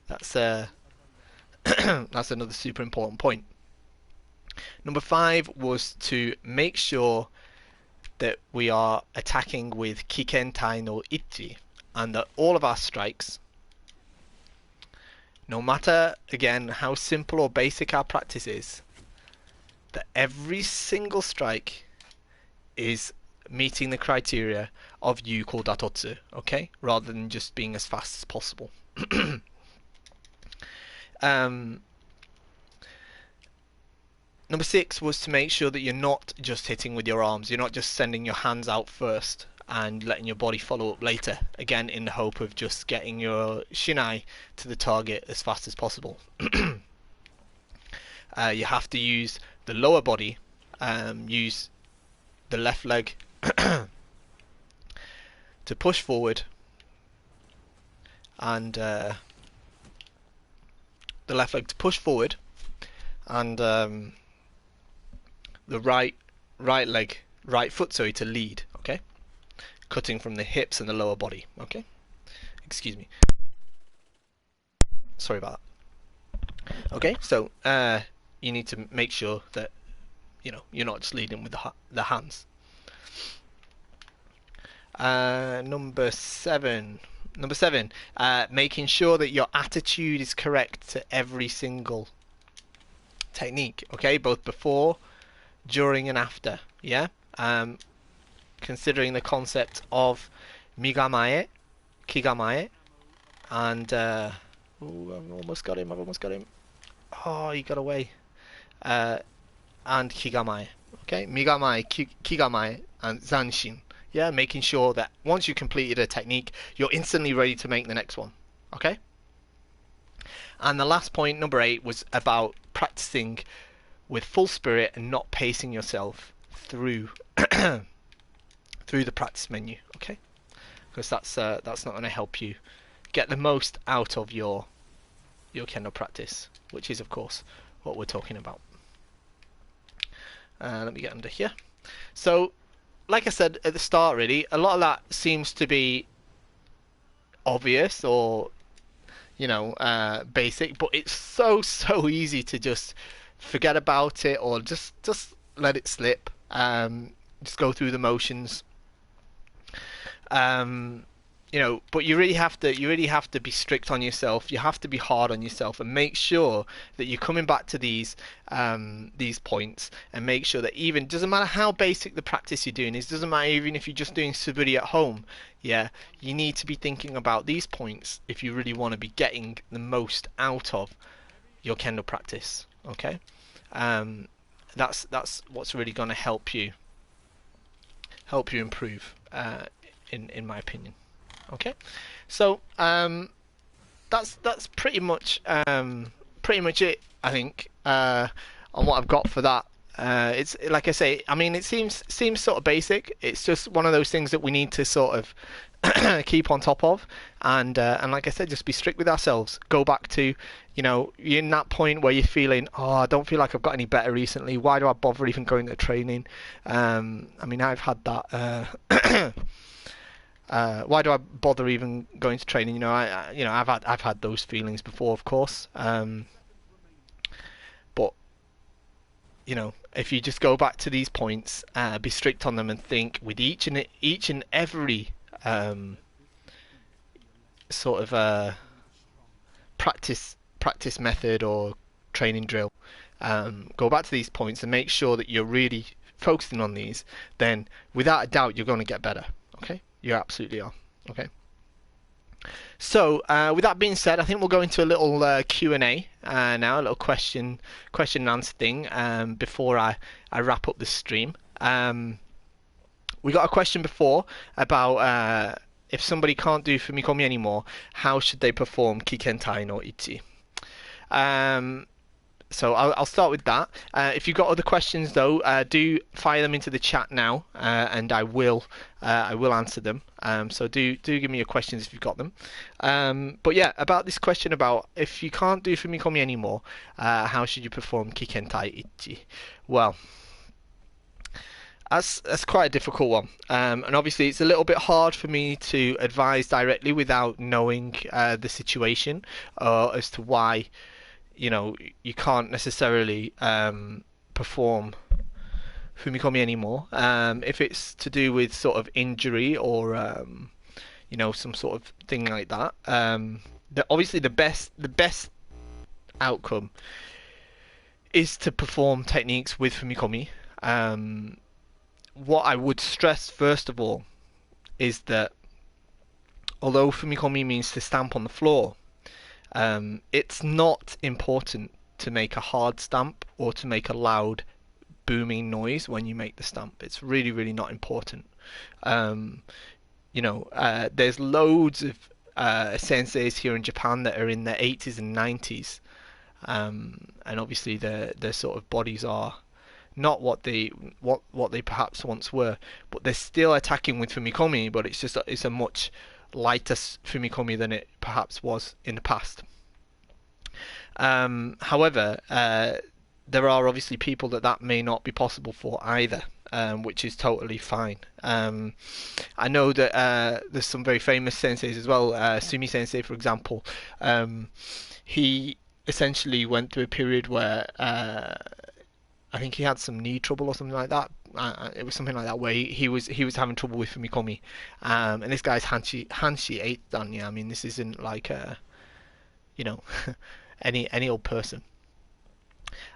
that's that's another super important point. Number five was to make sure that we are attacking with ki-ken-tai-ichi, and that all of our strikes, no matter again how simple or basic our practice is, that every single strike is meeting the criteria of Yuko Datotsu, okay? Rather than just being as fast as possible. Number six was to make sure that you're not just hitting with your arms. You're not just sending your hands out first and letting your body follow up later, again in the hope of just getting your shinai to the target as fast as possible. You have to use the lower body, use the left leg to push forward, and the left leg to push forward, and the right foot, sorry, to lead. Okay, cutting from the hips and the lower body. Okay, excuse me. Sorry about that. Okay, so you need to make sure that you're not just leading with the hands. Number seven, making sure that your attitude is correct to every single technique. Okay, both before, during, and after. Yeah, considering the concept of migamae, kigamae, and I've almost got him. Oh, he got away. And kigamae. Okay, migamae, kigamae, and zanshin. Yeah, making sure that once you completed a technique, you're instantly ready to make the next one. Okay. And the last point, number 8, was about practicing with full spirit and not pacing yourself through through the practice menu. Okay, because that's not going to help you get the most out of your kendo practice, which is of course what we're talking about. Let me get under here. So, like I said at the start, really, a lot of that seems to be obvious or basic, but it's so easy to just forget about it or just let it slip. Just go through the motions. But you really have to be strict on yourself. You have to be hard on yourself and make sure that you're coming back to these points, and make sure that even, doesn't matter how basic the practice you're doing is, doesn't matter even if you're just doing suburi at home, yeah, you need to be thinking about these points if you really want to be getting the most out of your kendo practice. Okay, that's what's really going to help you improve, in my opinion. Okay, so that's pretty much it, I think, on what I've got for that. It's like I say, I mean, it seems sort of basic. It's just one of those things that we need to sort of keep on top of, and like I said, just be strict with ourselves. Go back to, you're in that point where you're feeling, oh, I don't feel like I've got any better recently. Why do I bother even going to training? I mean, I've had that. Why do I bother even going to training? I've had those feelings before, of course. But if you just go back to these points, be strict on them, and think with each and every um, sort of practice method or training drill, go back to these points and make sure that you're really focusing on these. Then, without a doubt, you're going to get better. Okay, you absolutely are. Okay. So, with that being said, I think we'll go into a little Q&A now, a little question and answer thing before I wrap up the stream. We got a question before about if somebody can't do Fumikomi anymore, how should they perform ki-ken-tai-ichi? So I'll start with that. If you've got other questions though, do fire them into the chat now, and I will answer them. So do give me your questions if you've got them. But yeah, about this question about if you can't do Fumikomi anymore, how should you perform ki-ken-tai-ichi? Well, that's quite a difficult one, and obviously it's a little bit hard for me to advise directly without knowing the situation as to why you can't necessarily perform Fumikomi anymore. If it's to do with sort of injury or some sort of thing like that, obviously the best outcome is to perform techniques with Fumikomi. What I would stress first of all is that although Fumikomi means to stamp on the floor, it's not important to make a hard stamp or to make a loud booming noise when you make the stamp. It's really, really not important. There's loads of senseis here in Japan that are in their 80s and 90s, and obviously their sort of bodies are not what they perhaps once were, but they're still attacking with Fumikomi, but it's a much lighter Fumikomi than it perhaps was in the past. However, there are obviously people that may not be possible for either, which is totally fine. I know that there's some very famous senseis as well. Sumi Sensei, for example, he essentially went through a period where I think he had some knee trouble or something like that. It was something like that where he was having trouble with Fumikomi, and this guy's Hanshi 8th dan. Yeah, I mean this isn't like any old person,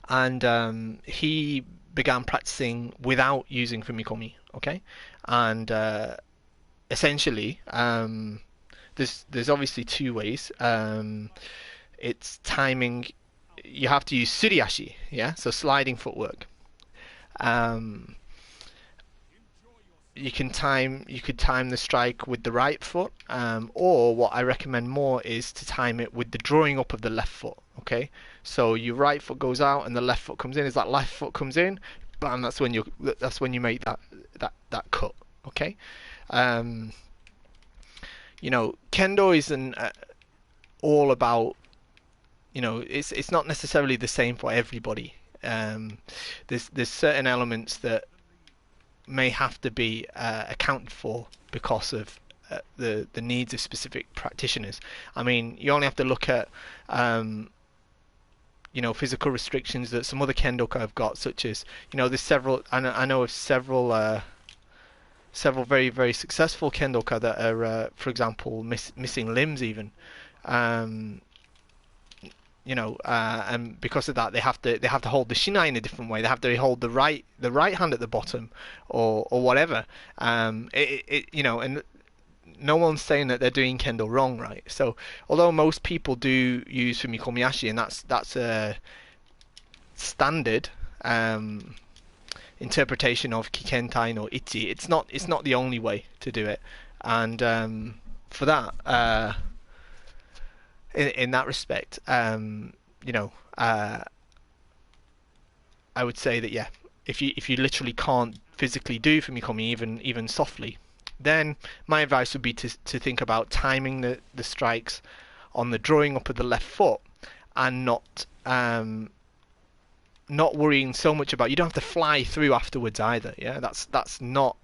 and he began practicing without using Fumikomi. Okay, and essentially there's obviously two ways. It's timing. You have to use suriashi, yeah, so sliding footwork. You could time the strike with the right foot, or what I recommend more is to time it with the drawing up of the left foot. Okay, so your right foot goes out and the left foot comes in. As that left foot comes in, bam, that's when you make that cut. Okay, kendo isn't all about. It's not necessarily the same for everybody. There's certain elements that may have to be accounted for because of the needs of specific practitioners. I mean, you only have to look at physical restrictions that some other kendoka have got, such as there's several. I know of several very, very successful kendoka that are, for example, missing limbs even. And because of that, they have to hold the shinai in a different way. They have to hold the right hand at the bottom, or whatever. And no one's saying that they're doing kendo wrong, right? So, although most people do use fumikomi-ashi, and that's a standard interpretation of ki-ken-tai-ichi, it's not the only way to do it. And for that. In that respect, I would say that if you literally can't physically do fumikomi even softly, then my advice would be to think about timing the strikes on the drawing up of the left foot, and not worrying so much about, you don't have to fly through afterwards either. Yeah, that's not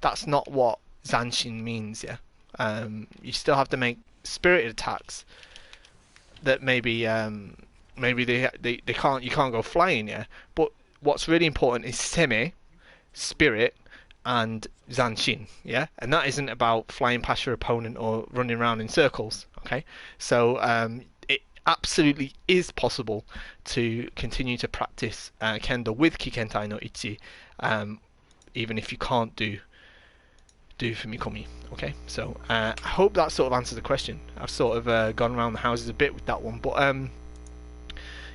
what zanshin means. Yeah, you still have to make spirited attacks that maybe you can't go flying, yeah, but what's really important is seme, spirit, and zanshin, yeah, and that isn't about flying past your opponent or running around in circles. Okay, so it absolutely is possible to continue to practice kendo with ki-ken-tai-ichi, even if you can't do fumikomi. Okay, so I hope that sort of answers the question. I've sort of gone around the houses a bit with that one, but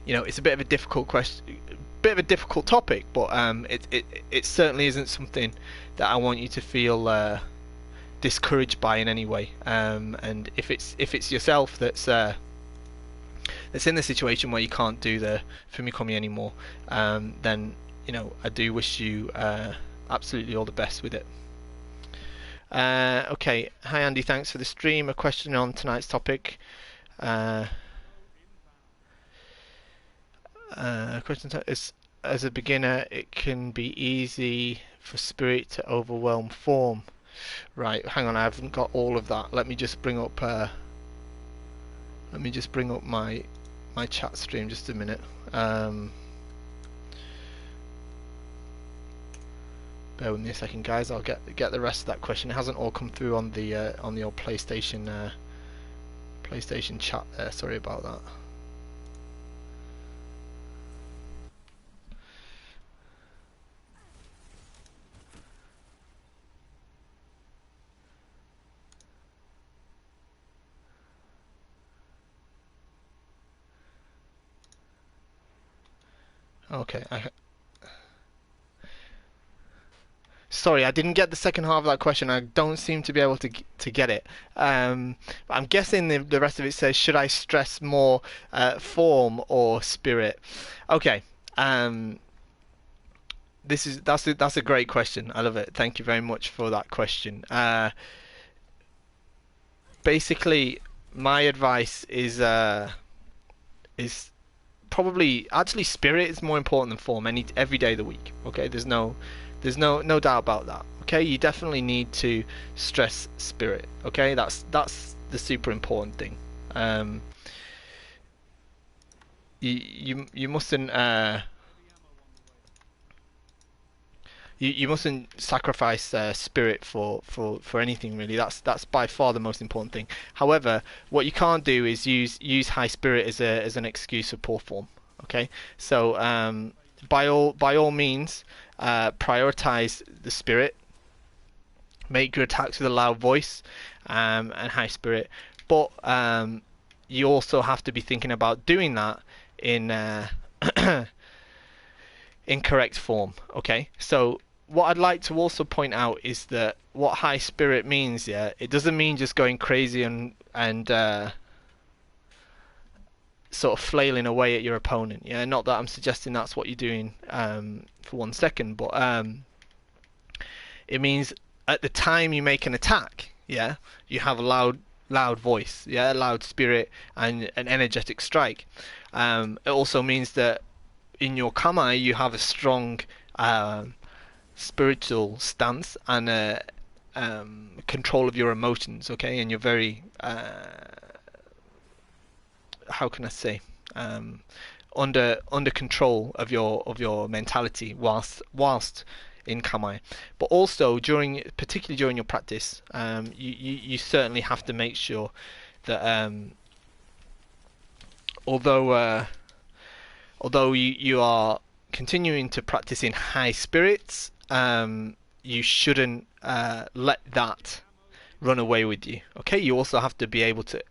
it's a bit of a difficult question, bit of a difficult topic, but it certainly isn't something that I want you to feel discouraged by in any way. And if it's yourself that's in the situation where you can't do the fumikomi anymore, then I do wish you absolutely all the best with it. Okay, hi Andy, thanks for the stream. A question on tonight's topic. Question is, as a beginner, it can be easy for spirit to overwhelm form. Right, hang on, I haven't got all of that. Let me just bring up my chat stream just a minute. Bear with me a second, guys. I'll get the rest of that question. It hasn't all come through on the old PlayStation chat there. Sorry about that. Okay, sorry, I didn't get the second half of that question. I don't seem to be able to get it. I'm guessing the rest of it says, should I stress more form or spirit? Okay. That's a great question. I love it. Thank you very much for that question. Basically, my advice is probably actually spirit is more important than form every day of the week. Okay, there's no doubt about that. Okay, you definitely need to stress spirit. Okay, that's the super important thing. You mustn't you mustn't sacrifice spirit for anything really. That's by far the most important thing. However, what you can't do is use high spirit as an excuse for poor form. Okay, so by all means, prioritize the spirit. Make your attacks with a loud voice and high spirit, but you also have to be thinking about doing that in in correct form. Okay, so what I'd like to also point out is that what high spirit means, yeah, it doesn't mean just going crazy and sort of flailing away at your opponent. Yeah, not that I'm suggesting that's what you're doing for 1 second, but it means at the time you make an attack, yeah, you have a loud voice, yeah, loud spirit and an energetic strike. It also means that in your kamae you have a strong spiritual stance and control of your emotions, okay, and you're very how can I say, under control of your mentality whilst in kamae. But also particularly during your practice, you certainly have to make sure that although you are continuing to practice in high spirits, you shouldn't let that run away with you. Okay, you also have to be able to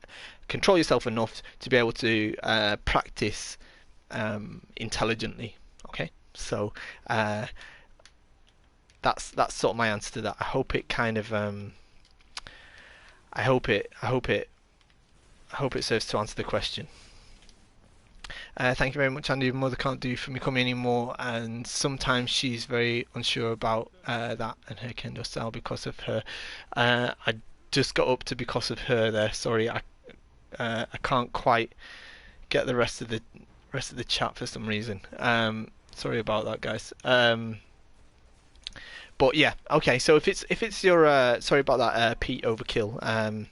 control yourself enough to be able to practice intelligently. Okay, so that's sort of my answer to that. I hope it kind of I hope it serves to answer the question. Thank you very much, Andy. Your mother can't do fumikomi anymore, and sometimes she's very unsure about that and her kendo style because of her. I just got up to because of her there. Sorry, I can't quite get the rest of the chat for some reason. Sorry about that, guys. But yeah, okay. So if it's your sorry about that, Pete Overkill.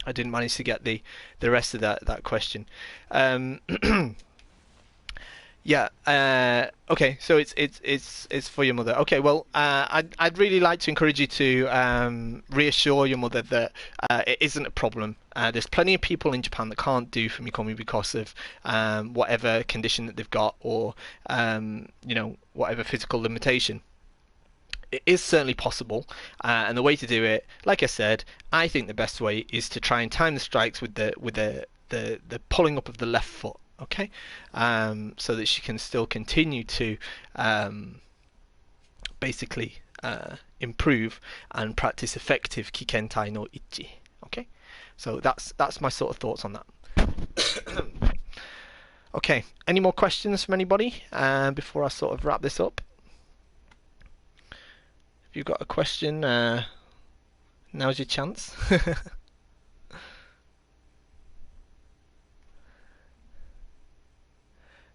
I didn't manage to get the rest of that question. Yeah. Okay. So it's for your mother. Okay. Well, I'd really like to encourage you to reassure your mother that it isn't a problem. There's plenty of people in Japan that can't do Fumikomi because of whatever condition that they've got, or whatever physical limitation. It is certainly possible, and the way to do it, like I said, I think the best way is to try and time the strikes with the pulling up of the left foot. Okay, so that she can still continue to basically improve and practice effective ki-ken-tai-no-ichi. Okay, so that's my sort of thoughts on that. Okay, any more questions from anybody before I sort of wrap this up? If you've got a question, now's your chance.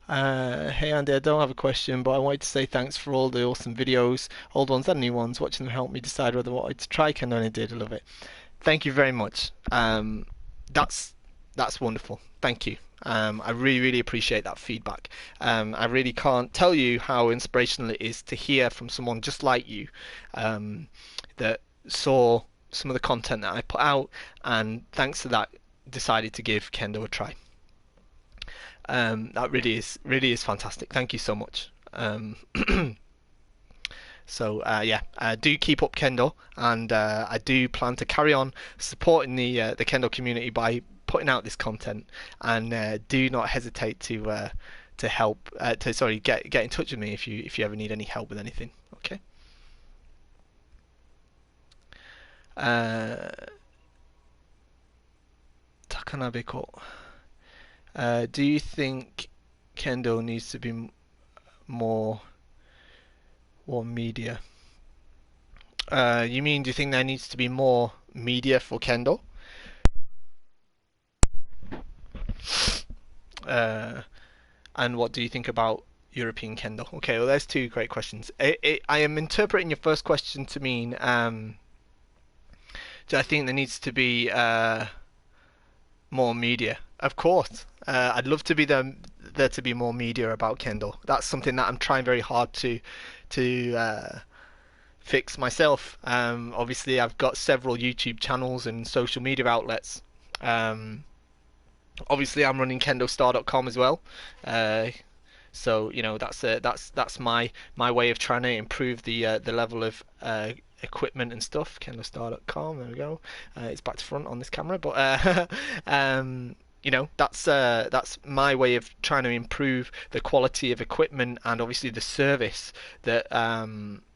Hey Andy, I don't have a question, but I wanted to say thanks for all the awesome videos, old ones and new ones. Watching them helped me decide whether I wanted to try Kendo, and I did. I love it. Thank you very much. That's that's wonderful. Thank you. I really, really appreciate that feedback. I really can't tell you how inspirational it is to hear from someone just like you, that saw some of the content that I put out, and thanks to that, decided to give Kendo a try. That really is fantastic. Thank you so much. So yeah, do keep up Kendo, and I do plan to carry on supporting the Kendo community by putting out this content, and do not hesitate to help to sorry get in touch with me if you ever need any help with anything. Okay. Uh, Takanabe-ko. Do you think Kendo needs to be more media? You mean, do you think there needs to be more media for Kendo? Uh, and what do you think about European Kendo? Okay, well, there's two great questions. I am interpreting your first question to mean, do I think there needs to be more media? Of course. I'd love to be there to be more media about Kendo. That's something that I'm trying very hard to fix myself. Obviously, I've got several YouTube channels and social media outlets. Obviously, I'm running KendoStar.com as well. So that's my way of trying to improve the level of equipment and stuff. KendoStar.com. There we go. It's back to front on this camera, but that's my way of trying to improve the quality of equipment and obviously the service that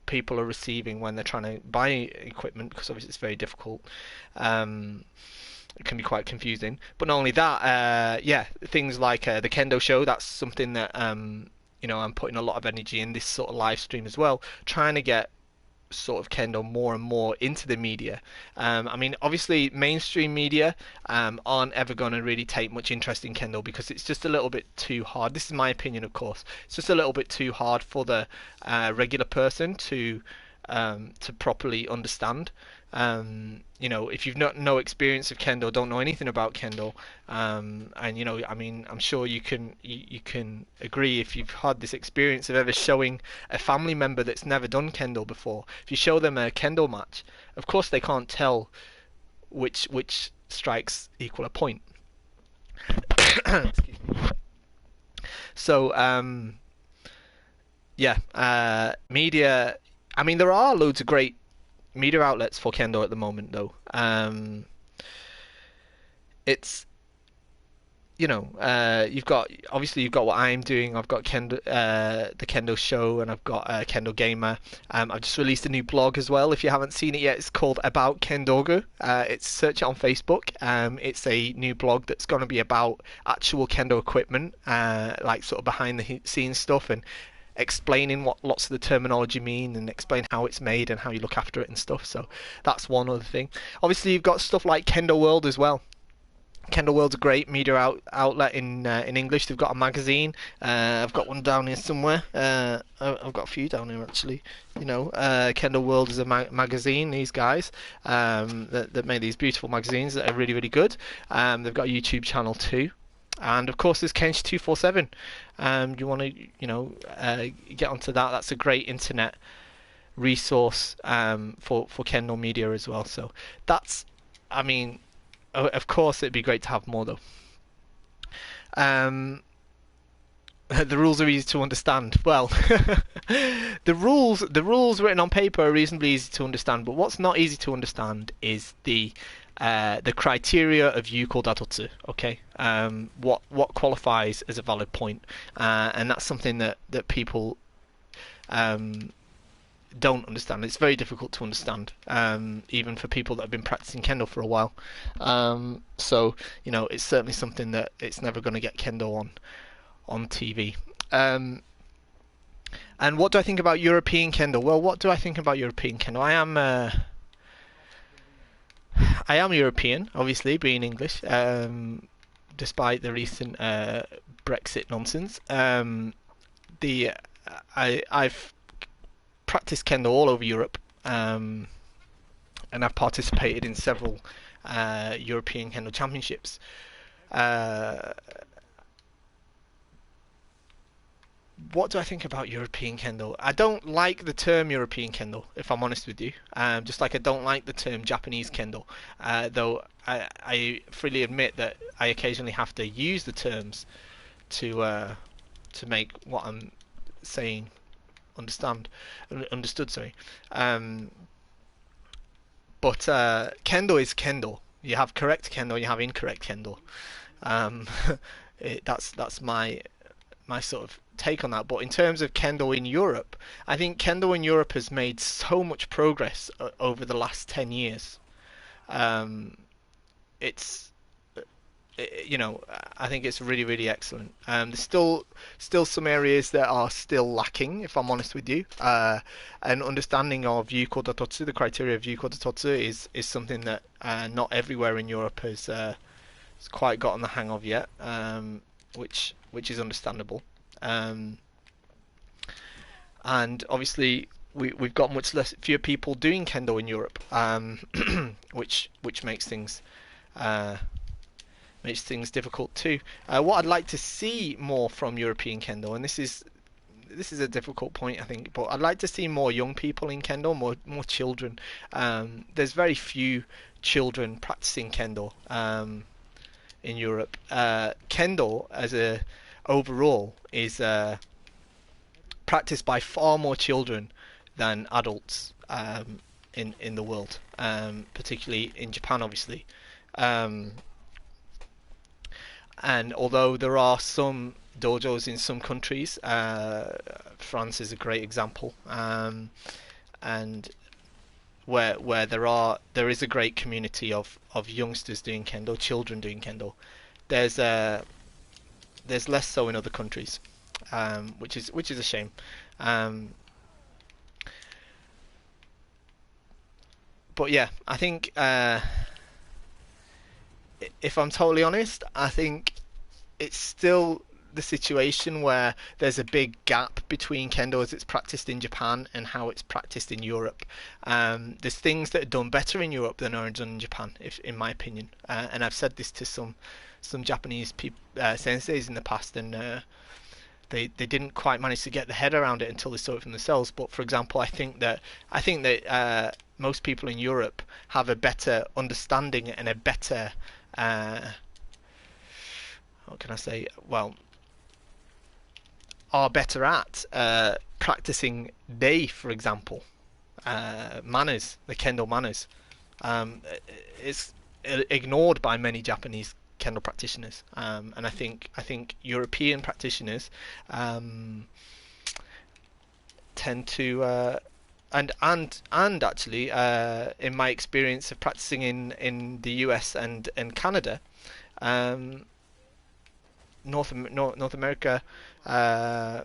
people are receiving when they're trying to buy equipment, because obviously it's very difficult. It can be quite confusing. But not only that, yeah, things like the Kendo show. That's something that I'm putting a lot of energy in this sort of live stream as well, trying to get sort of Kendo more and more into the media. I mean, obviously, mainstream media aren't ever going to really take much interest in Kendo because it's just a little bit too hard. This is my opinion, of course. It's just a little bit too hard for the regular person to properly understand. If you've not no experience of Kendo, don't know anything about Kendo, and I mean, I'm sure you can agree, if you've had this experience of ever showing a family member that's never done Kendo before, if you show them a Kendo match, of course they can't tell which strikes equal a point. Excuse me. So media. I mean, there are loads of great media outlets for Kendo at the moment, though. It's you've got what I'm doing. I've got Kendo, the Kendo show, and I've got Kendo Gamer. I've just released a new blog as well. If you haven't seen it yet, it's called About Kendogu. It's search it on Facebook. It's a new blog that's going to be about actual Kendo equipment, like sort of behind the scenes stuff, and explaining what lots of the terminology mean, and explain how it's made and how you look after it and stuff. So that's one other thing. Obviously, you've got stuff like Kendo World as well. Kendo World's a great media outlet in English. They've got a magazine. I've got one down here somewhere. I've got a few down here actually. Kendo World is a magazine. These guys that made these beautiful magazines that are really, really good. They've got a YouTube channel too. And of course, there's Kenshi 247. You want to, get onto that. That's a great internet resource for Kendo media as well. So that's, I mean, of course, it'd be great to have more though. Um, the rules are easy to understand. Well, the rules written on paper are reasonably easy to understand, but what's not easy to understand is the criteria of yuko datotsu. Okay, what qualifies as a valid point, and that's something that people um, don't understand. It's very difficult to understand, even for people that have been practicing kendo for a while. So it's certainly something that it's never going to get kendo on TV. And what do I think about European kendo? Well, what do I think about European kendo? I am European, obviously, being English, despite the recent Brexit nonsense. I've practiced kendo all over Europe, and I've participated in several European kendo championships. Uh, what do I think about European kendo? I don't like the term European kendo, if I'm honest with you. Just like I don't like the term Japanese kendo, though I freely admit that I occasionally have to use the terms to make what I'm saying understood. Sorry, but kendo is kendo. You have correct kendo, you have incorrect kendo. Um, that's my sort of take on that. But in terms of kendo in Europe, I think kendo in Europe has made so much progress over the last 10 years. Um, it's I think it's really, really excellent. There's still some areas that are still lacking, if I'm honest with you. An understanding of Yuko Datotsu, the criteria of Yuko Datotsu, is something that not everywhere in Europe has quite gotten the hang of yet, which is understandable. Um, and obviously, we've got much fewer people doing kendo in Europe, which uh, makes things difficult too. What I'd like to see more from European kendo, and this is a difficult point I think, but I'd like to see more young people in kendo, more children. There's very few children practicing kendo in Europe. Kendo as a overall is practiced by far more children than adults in the world, particularly in Japan, obviously. Um, and although there are some dojos in some countries, France is a great example, and where there is a great community of youngsters doing kendo, children doing kendo. There's there's less so in other countries, which is a shame. Um, but yeah, I think if I'm totally honest, I think it's still the situation where there's a big gap between kendo as it's practiced in Japan and how it's practiced in Europe. There's things that are done better in Europe than are done in Japan, if in my opinion. And I've said this to some Japanese senseis in the past, and they didn't quite manage to get the head around it until they saw it for themselves. But for example, I think that most people in Europe have a better understanding and a better what can I say? Well, are better at practicing day, for example, manners, the kendo manners. It's ignored by many Japanese kendo practitioners, and I think European practitioners tend to and actually in my experience of practicing in the US and Canada, um, North America, uh,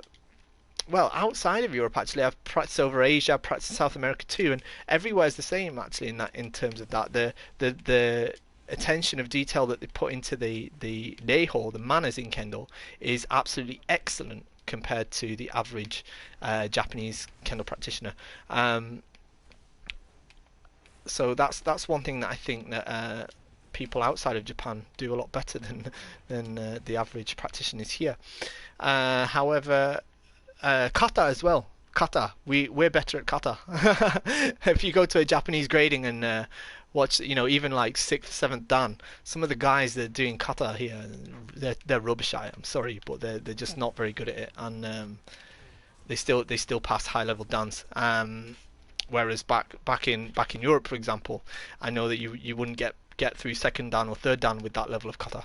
well, outside of Europe actually, I've practiced over Asia, I've practiced in South America too, and everywhere's the same actually in terms of that. The attention of detail that they put into the reiho, the manners in kendo, is absolutely excellent compared to the average Japanese kendo practitioner. So that's one thing that I think that people outside of Japan do a lot better than the average practitioners here. However, kata as well. Kata, we're better at kata. If you go to a Japanese grading and watch, even like 6th, 7th dan, some of the guys that are doing kata here, they're rubbish at it. I'm sorry, but they're just not very good at it, and they still pass high level dans. Whereas back in Europe, for example, I know that you wouldn't get through 2nd dan or 3rd dan with that level of kata.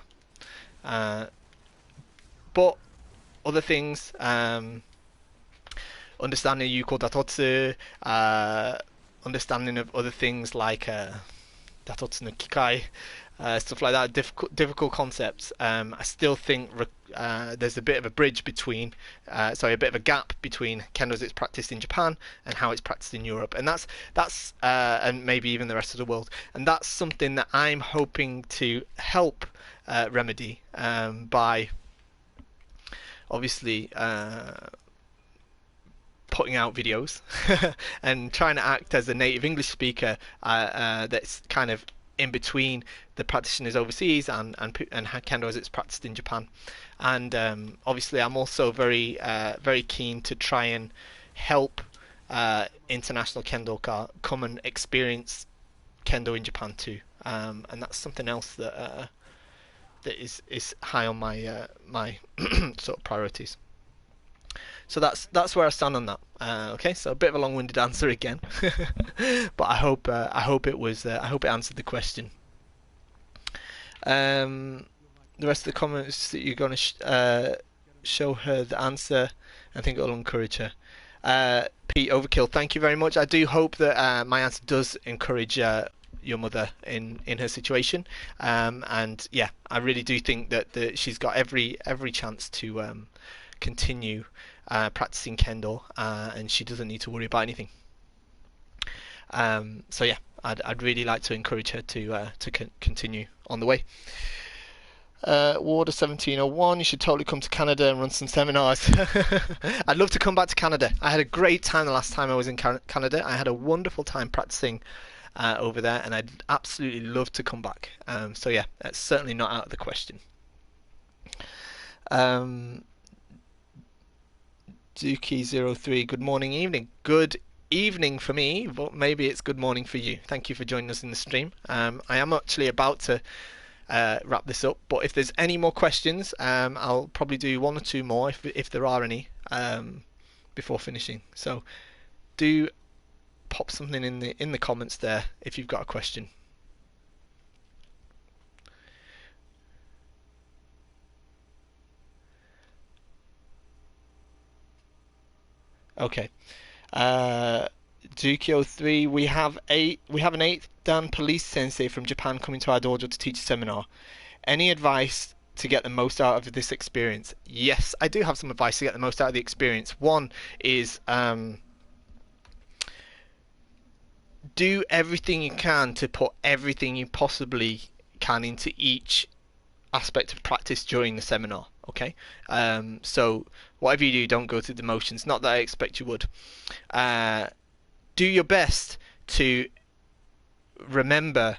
But other things, understanding Yuko Datotsu, understanding of other things like Datotsu no Kikai, stuff like that, difficult concepts. I still think there's a bit of a bridge between, a bit of a gap between kendo as it's practiced in Japan and how it's practiced in Europe, and that's and maybe even the rest of the world. And that's something that I'm hoping to help remedy by obviously putting out videos and trying to act as a native English speaker that's kind of in between the practitioners overseas and kendo as it's practiced in Japan. And obviously I'm also very keen to try and help international kendoka come and experience kendo in Japan too, and that's something else that is high on my my sort of priorities. So that's where I stand on that. Okay, so a bit of a long-winded answer again, but I hope it answered the question. The rest of the comments that you're going to show her the answer, I think it'll encourage her. Pete Overkill, thank you very much. I do hope that my answer does encourage your mother in her situation, and yeah, I really do think that she's got every chance to continue practicing kendo, and she doesn't need to worry about anything. So yeah, I'd really like to encourage her to continue on the way. Warder 1701, you should totally come to Canada and run some seminars. I'd love to come back to Canada. I had a great time the last time I was in Canada. I had a wonderful time practicing over there, and I'd absolutely love to come back. So yeah, that's certainly not out of the question. Duki03, good morning, evening. Good evening for me, but maybe it's good morning for you. Thank you for joining us in the stream. I am actually about to wrap this up, but if there's any more questions, I'll probably do one or two more if there are any before finishing. So do pop something in the comments there if you've got a question. Okay. Dukio3, we have an 8th Dan police sensei from Japan coming to our dojo to teach a seminar. Any advice to get the most out of this experience? Yes, I do have some advice to get the most out of the experience. One is do everything you can to put everything you possibly can into each aspect of practice during the seminar. Okay, so whatever you do, don't go through the motions. Not that I expect you would. Do your best to remember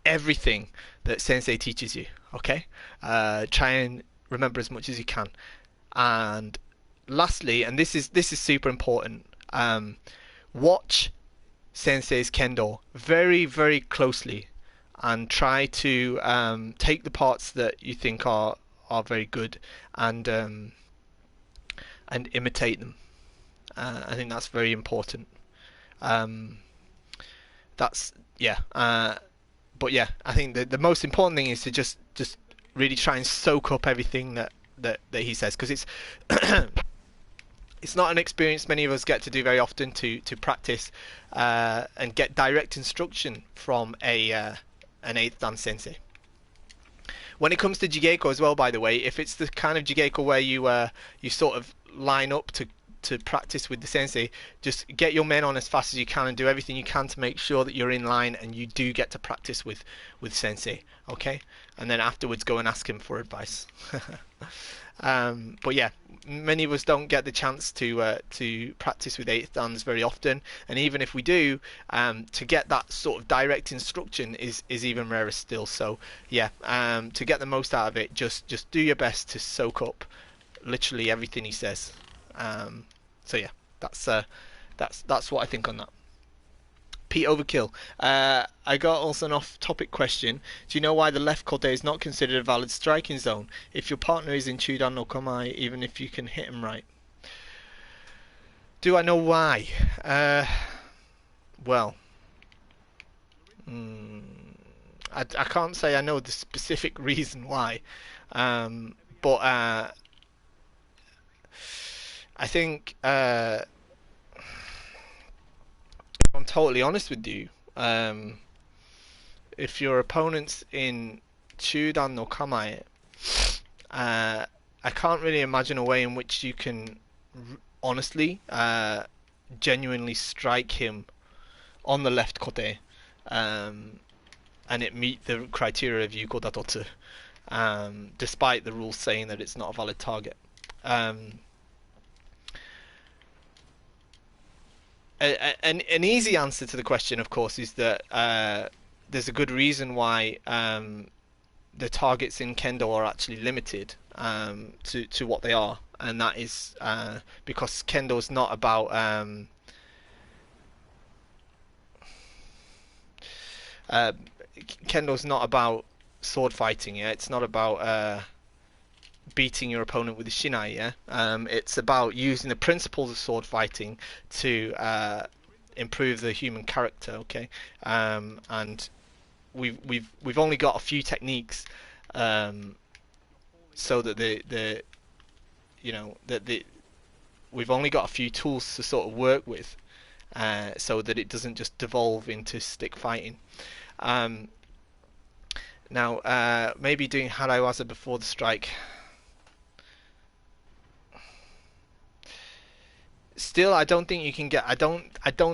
everything that sensei teaches you. Okay, try and remember as much as you can. And lastly, and this is super important, watch sensei's kendo very, very closely and try to take the parts that you think are very good and imitate them. I think that's very important. That's but yeah, I think the most important thing is to just really try and soak up everything that he says, because it's it's not an experience many of us get to do very often, to practice and get direct instruction from an 8th Dan sensei. When it comes to Jigeko as well, by the way, if it's the kind of Jigeko where you sort of line up to practice with the sensei, just get your men on as fast as you can and do everything you can to make sure that you're in line and you do get to practice with sensei, okay? And then afterwards go and ask him for advice. But yeah, many of us don't get the chance to practice with eighth dans very often, and even if we do, to get that sort of direct instruction is even rarer still. So yeah, to get the most out of it, just do your best to soak up literally everything he says. So yeah, that's what I think on that. Pete Overkill. I got also an off-topic question. Do you know why the left kote is not considered a valid striking zone if your partner is in Chudan no Komai, even if you can hit him right? Do I know why? Well, mm, I can't say I know the specific reason why, but I think if I'm totally honest with you, if your opponent's in Chudan no Kamae, I can't really imagine a way in which you can honestly, genuinely strike him on the left kote, and it meet the criteria of Yuko Datotsu, despite the rules saying that it's not a valid target. An easy answer to the question, of course, is that there's a good reason why the targets in Kendo are actually limited to what they are, and that is because Kendo's not about Kendo's not about sword fighting. Yeah, it's not about beating your opponent with a shinai. Yeah, it's about using the principles of sword fighting to improve the human character. Okay, and we've only got a few techniques, so that the you know that the we've only got a few tools to sort of work with, so that it doesn't just devolve into stick fighting. Now, maybe doing Haraiwaza before the strike. Still, I don't think you can get. I don't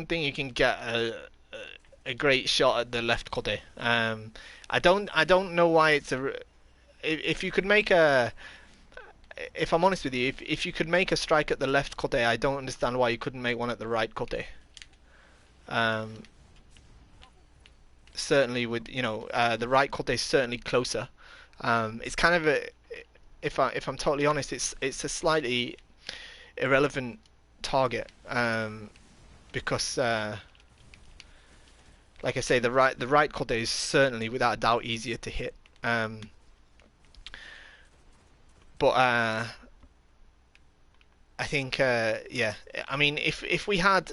think you can get a great shot at the left kote. I don't know why it's a. If you could make a. If I'm honest with you, if you could make a strike at the left kote, I don't understand why you couldn't make one at the right kote. Certainly, with the right kote is certainly closer. It's kind of a. If I'm totally honest, it's a slightly irrelevant target, because like I say, the right kote is certainly without a doubt easier to hit. But I think yeah, I mean if we had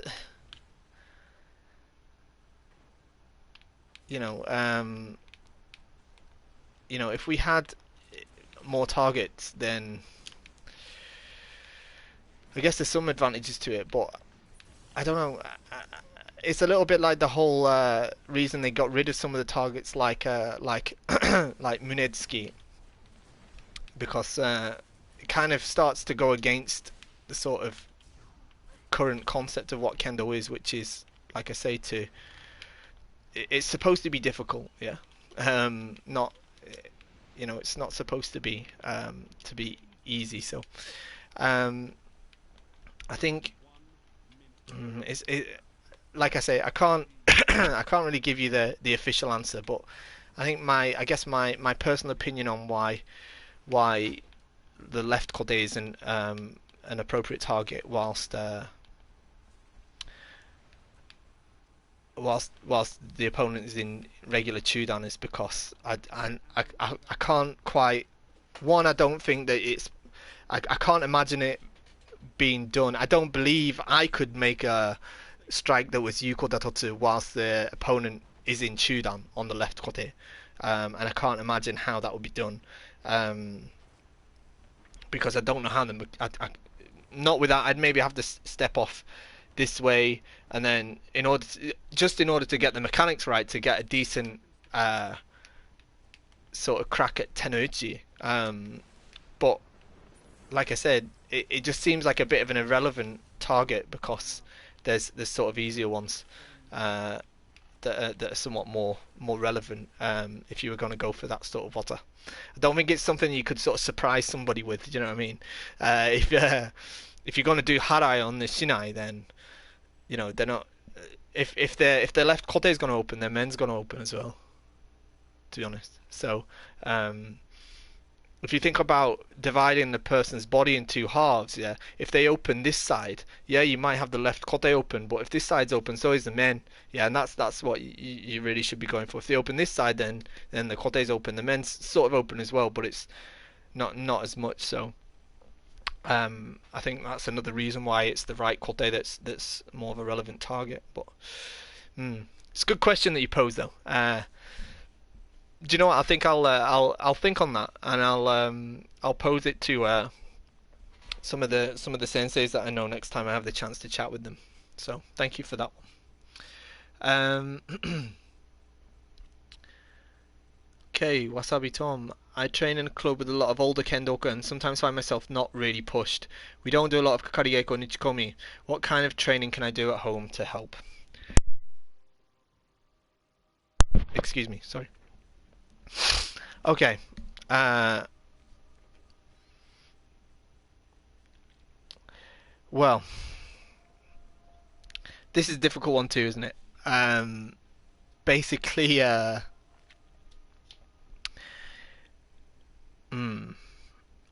if we had more targets, then I guess there's some advantages to it, but I don't know. It's a little bit like the whole reason they got rid of some of the targets, like like Munetsuki, because it kind of starts to go against the sort of current concept of what Kendo is, which is, like I say, it's supposed to be difficult, yeah. Not, it's not supposed to be easy. So, I think like I say, I can't I can't really give you the official answer, but I think I guess my personal opinion on why the left kote isn't an appropriate target whilst the opponent is in regular Chudan is because I can't quite. One, I don't think that I can't imagine it being done. I don't believe I could make a strike that was Yuko Datotsu whilst the opponent is in Chudan on the left kote, and I can't imagine how that would be done, because I don't know how not without. I'd maybe have to step off this way, and then in order to get the mechanics right, to get a decent sort of crack at ten-ichi. But like I said, it just seems like a bit of an irrelevant target because there's sort of easier ones. that are somewhat more relevant if you were going to go for that sort of water. I don't think it's something you could sort of surprise somebody with. Do you know what I mean? If you're going to do harai on the shinai, then they're not. If their left kote is going to open, their men's going to open as well. To be honest, so if you think about dividing the person's body in two halves, yeah, if they open this side, yeah, you might have the left kote open, but if this side's open, so is the men, yeah, and that's what you really should be going for. If they open this side, then the kote's open, the men's sort of open as well, but it's not as much. So I think that's another reason why it's the right kote that's more of a relevant target. But it's a good question that you posed though. Do you know what? I think I'll think on that, and I'll pose it to some of the senseis that I know next time I have the chance to chat with them. So thank you for that one. Okay, Wasabi Tom. I train in a club with a lot of older kendoka and sometimes find myself not really pushed. We don't do a lot of kakari or nichikomi. What kind of training can I do at home to help? Excuse me, sorry. Okay. Well, this is a difficult one too, isn't it? Basically,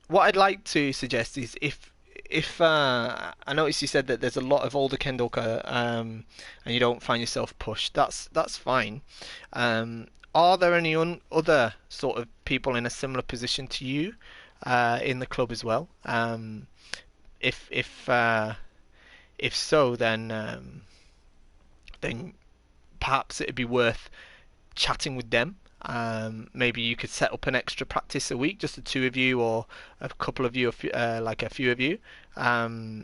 what I'd like to suggest is if I noticed you said that there's a lot of older kendoka and you don't find yourself pushed. That's fine. Are there any other sort of people in a similar position to you in the club as well? If so, then perhaps it'd be worth chatting with them. Maybe you could set up an extra practice a week, just the two of you or a couple of you, like a few of you. To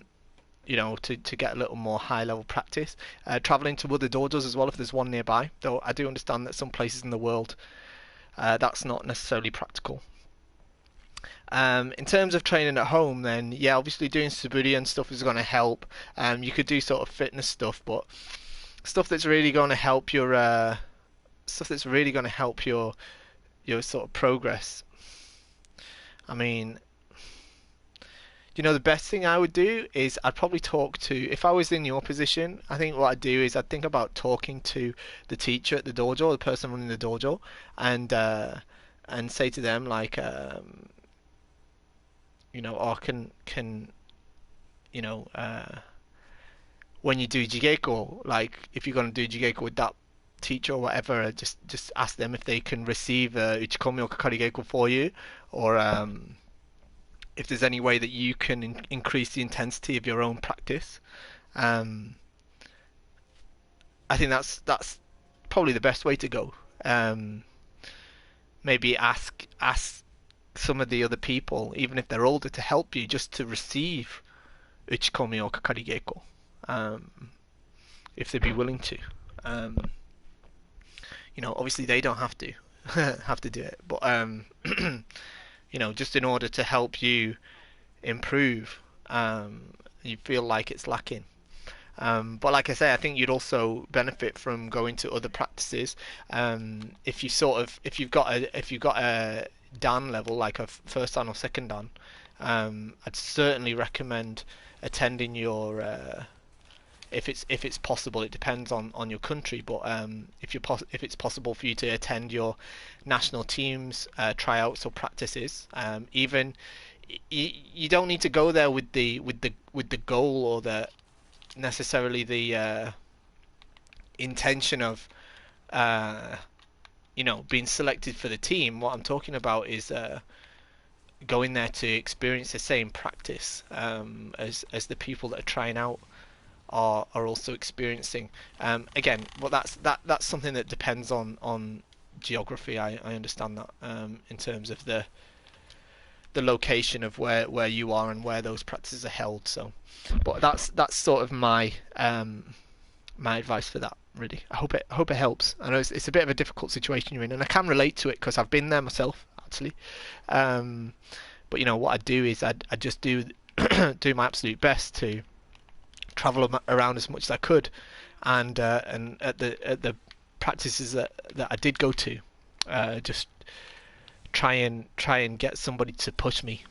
get a little more high level practice. Traveling to other dojos as well if there's one nearby. Though I do understand that some places in the world that's not necessarily practical. In terms of training at home, then yeah, obviously doing suburi and stuff is going to help. You could do sort of fitness stuff, but stuff that's really going to help your sort of progress. I mean, the best thing I would do is I'd probably talk to, if I was in your position, I think what I'd do is I'd think about talking to the teacher at the dojo, the person running the dojo, and say to them like, or when you do jigeko, like if you're going to do jigeko with that teacher or whatever, just ask them if they can receive uchikomi or kakari geiko for you, or if there's any way that you can increase the intensity of your own practice. I think that's probably the best way to go. Maybe ask some of the other people, even if they're older, to help you just to receive uchikomi or kakari geiko, if they'd be willing to. Obviously they don't have to do it, but just in order to help you improve, you feel like it's lacking. But like I say, I think you'd also benefit from going to other practices. If you've got a dan level, like a first dan or second dan, I'd certainly recommend attending your if it's possible. It depends on your country, but if it's possible for you to attend your national teams tryouts or practices, even you don't need to go there with the goal or the necessarily the intention of being selected for the team. What I'm talking about is going there to experience the same practice as the people that are trying out are also experiencing. Again, well, that's something that depends on geography. I understand that in terms of the location of where you are and where those practices are held. So, but that's sort of my my advice for that. Really, I hope it helps. I know it's a bit of a difficult situation you're in, and I can relate to it because I've been there myself actually. But what I do is I just do do my absolute best to travel around as much as I could, and at the practices that I did go to, just try and get somebody to push me.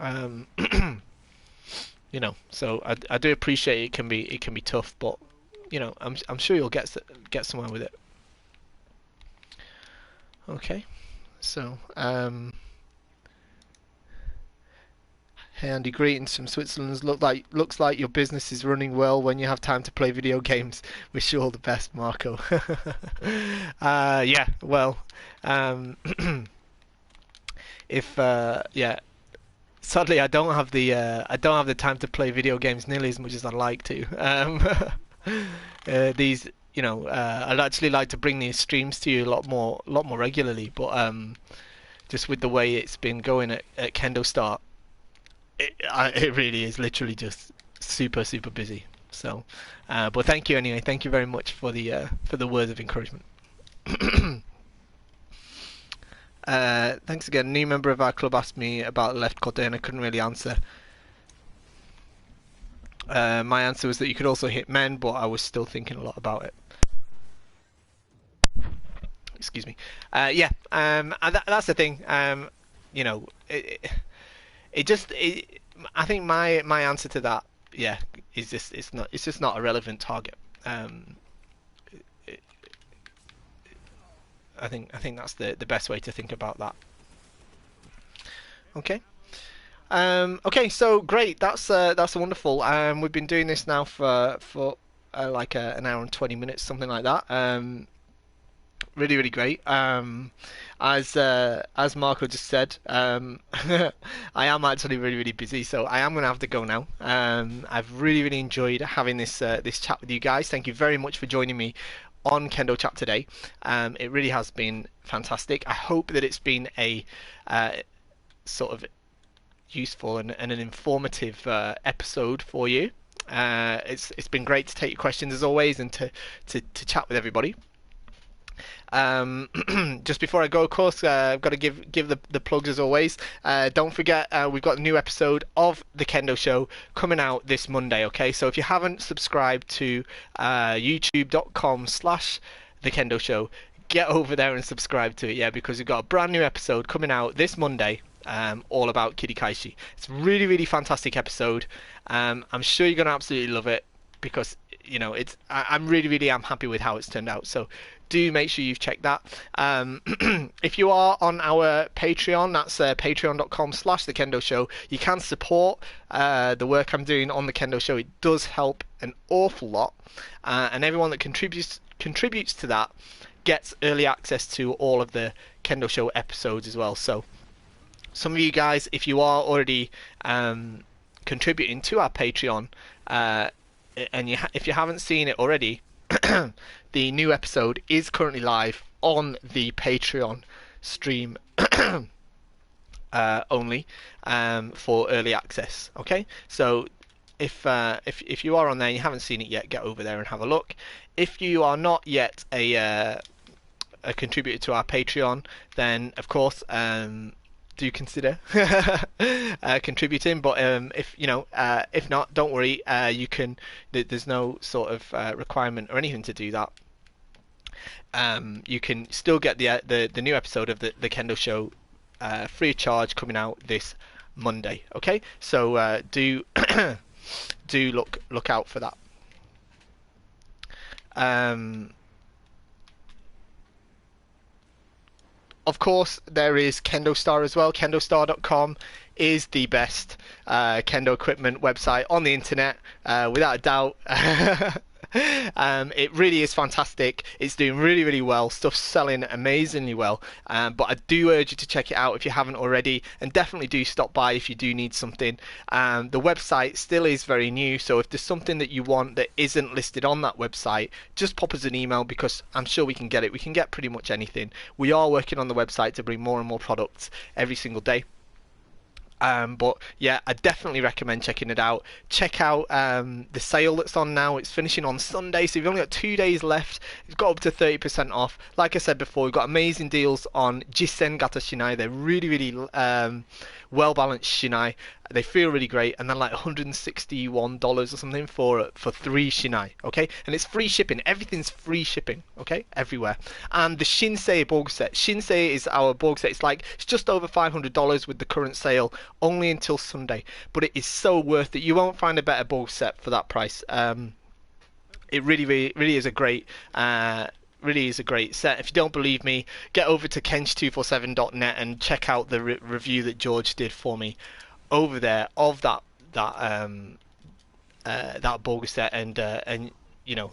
Um, so I do appreciate it can be tough, but I'm sure you'll get somewhere with it. Okay, so hey Andy, greetings from Switzerland. Looks like your business is running well when you have time to play video games. Wish you all the best, Marco. Yeah, well, um, if yeah, sadly I don't have the time to play video games nearly as much as I'd like to. These, I'd actually like to bring these streams to you a lot more regularly, but just with the way it's been going at Kendo Start, it really is literally just super super busy. So, but thank you anyway. Thank you very much for the words of encouragement. Thanks again. A new member of our club asked me about left kote and I couldn't really answer. My answer was that you could also hit men, but I was still thinking a lot about it. Excuse me. Yeah, and that's the thing. I think my answer to that, yeah, is just it's just not a relevant target. I think that's the best way to think about that. Okay. Okay, so great. That's wonderful. We've been doing this now for like an hour and 20 minutes, something like that. Really, really great. As Marco just said, I am actually really, really busy, so I am going to have to go now. I've really, really enjoyed having this chat with you guys. Thank you very much for joining me on Kendo Chat today. It really has been fantastic. I hope that it's been a sort of useful and an informative episode for you. It's been great to take your questions as always and to chat with everybody. Just before I go, of course, I've got to give the plugs as always. Don't forget, we've got a new episode of The Kendo Show coming out this Monday, okay? So if you haven't subscribed to youtube.com/The Kendo Show, get over there and subscribe to it, yeah, because we've got a brand new episode coming out this Monday, all about ki-ken-tai-ichi. It's a really, really fantastic episode. I'm sure you're going to absolutely love it because, I'm really, really am happy with how it's turned out. So do make sure you've checked that. If you are on our Patreon, that's patreon.com/The Kendo Show. You can support the work I'm doing on The Kendo Show. It does help an awful lot. And everyone that contributes to that gets early access to all of the Kendo Show episodes as well. So some of you guys, if you are already contributing to our Patreon, and if you haven't seen it already, the new episode is currently live on the Patreon stream only for early access. Okay, so if you are on there and you haven't seen it yet, get over there and have a look. If you are not yet a contributor to our Patreon, then of course do consider contributing. But if not, don't worry. You can. There's no sort of requirement or anything to do that. You can still get the new episode of the Kendo Show free of charge coming out this Monday. Okay, so do do look out for that. Of course, there is Kendo Star as well. KendoStar.com is the best kendo equipment website on the internet, without a doubt. It really is fantastic. It's doing really, really well. Stuff's selling amazingly well. But I do urge you to check it out if you haven't already, and definitely do stop by if you do need something. The website still is very new, so if there's something that you want that isn't listed on that website, just pop us an email because I'm sure we can get it. We can get pretty much anything. We are working on the website to bring more and more products every single day. But yeah, I definitely recommend checking it out. Check out the sale that's on now. It's finishing on Sunday, so you've only got 2 days left. It's got up to 30% off. Like I said before, we've got amazing deals on Jisen Gata Shinai. They're really, really well balanced shinai. They feel really great, and then like $161 or something for 3 shinai, okay? And it's free shipping. Everything's free shipping, okay? Everywhere. And the Shinsei Borg set. Shinsei is our Borg set. It's just over $500 with the current sale, only until Sunday. But it is so worth it. You won't find a better Borg set for that price. It really is a great. Really is a great set. If you don't believe me, get over to kench247.net and check out the review that George did for me over there of that Borg set, and you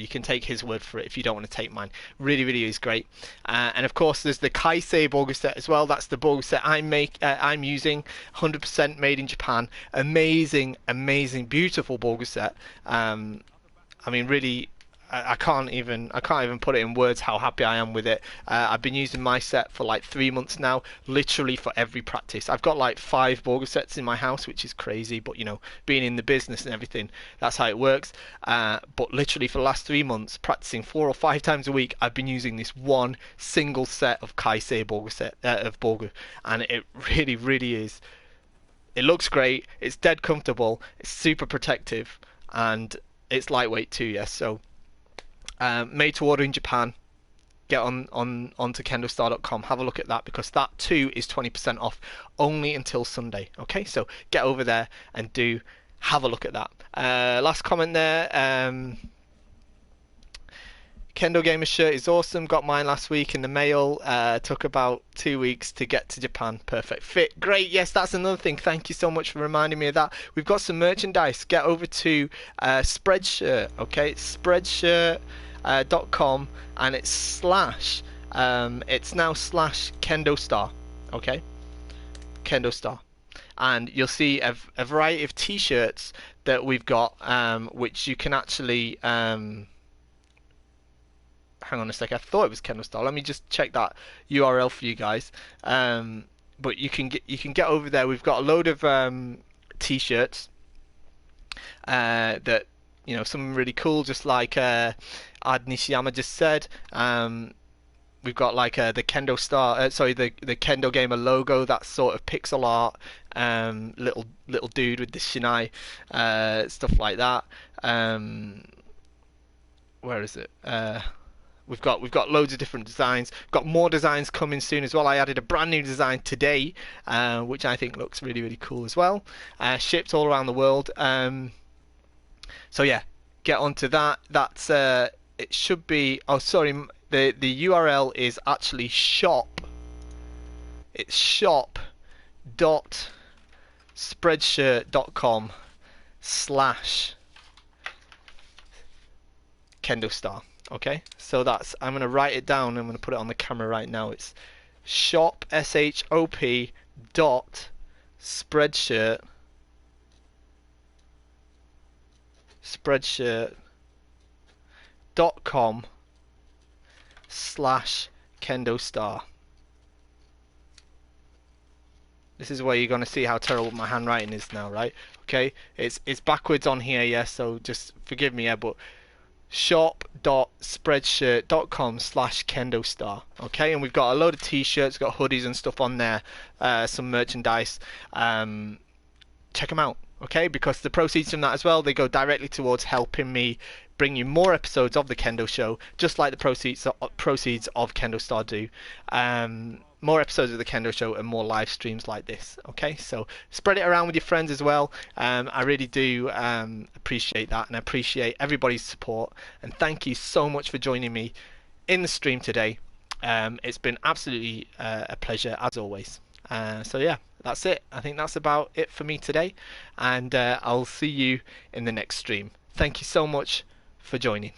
can take his word for it if you don't want to take mine. Really is great. And of course, there's the Kaisei Borg set as well. That's the Borg set I'm using, 100% made in Japan. Amazing, beautiful Borg set. I mean, really. I can't even put it in words how happy I am with it. I've been using my set for like 3 months now, literally for every practice. I've got like 5 Borg sets in my house, which is crazy, but being in the business and everything, that's how it works. But literally for the last 3 months, practicing 4 or 5 times a week, I've been using this one single set of Kaisei Borg set of Borg, and it really is. It looks great. It's dead comfortable. It's super protective, and it's lightweight too. Yes, so. Made to order in Japan. Get onto kendostar.com. Have a look at that, because that too is 20% off only until Sunday. Okay, so get over there and do have a look at that. Last comment there. Kendo Gamer shirt is awesome. Got mine last week in the mail. Took about 2 weeks to get to Japan. Perfect fit. Great. Yes, that's another thing. Thank you so much for reminding me of that. We've got some merchandise. Get over to Spreadshirt. Okay, Spreadshirt.com, and it's slash. It's now slash Kendo Star. Okay, Kendo Star. And you'll see a variety of T-shirts that we've got, which you can actually. Hang on a sec. I thought it was Kendo Star. Let me just check that URL for you guys. But you can get over there. We've got a load of T-shirts that some really cool, just like Ad Nishiyama just said. We've got like the Kendo Star, the Kendo Gamer logo. That sort of pixel art, little dude with the shinai, stuff like that. Where is it? We've got loads of different designs. Got more designs coming soon as well. I added a brand new design today, which I think looks really cool as well. Shipped all around the world. So yeah, get onto that. That's it should be. Oh, sorry. The URL is actually shop. It's shop.spreadshirt.com/Kendo Star. Okay, so that's. I'm gonna write it down. I'm gonna put it on the camera right now. It's shop spreadshirt.com/Kendo Star. This is where you're gonna see how terrible my handwriting is now, right? Okay, it's backwards on here, yes. So just forgive me, yeah, but shop.spreadshirt.com/Kendo Star. Okay, and we've got a load of T-shirts, got hoodies and stuff on there, some merchandise. Check them out, okay? Because the proceeds from that as well, they go directly towards helping me bring you more episodes of the Kendo Show, just like the proceeds of Kendo Star do. More episodes of the Kendo Show and more live streams like this. Okay, so spread it around with your friends as well. I really do appreciate that, and I appreciate everybody's support. And thank you so much for joining me in the stream today. It's been absolutely a pleasure as always. So yeah, that's it. I think that's about it for me today, and I'll see you in the next stream. Thank you so much for joining.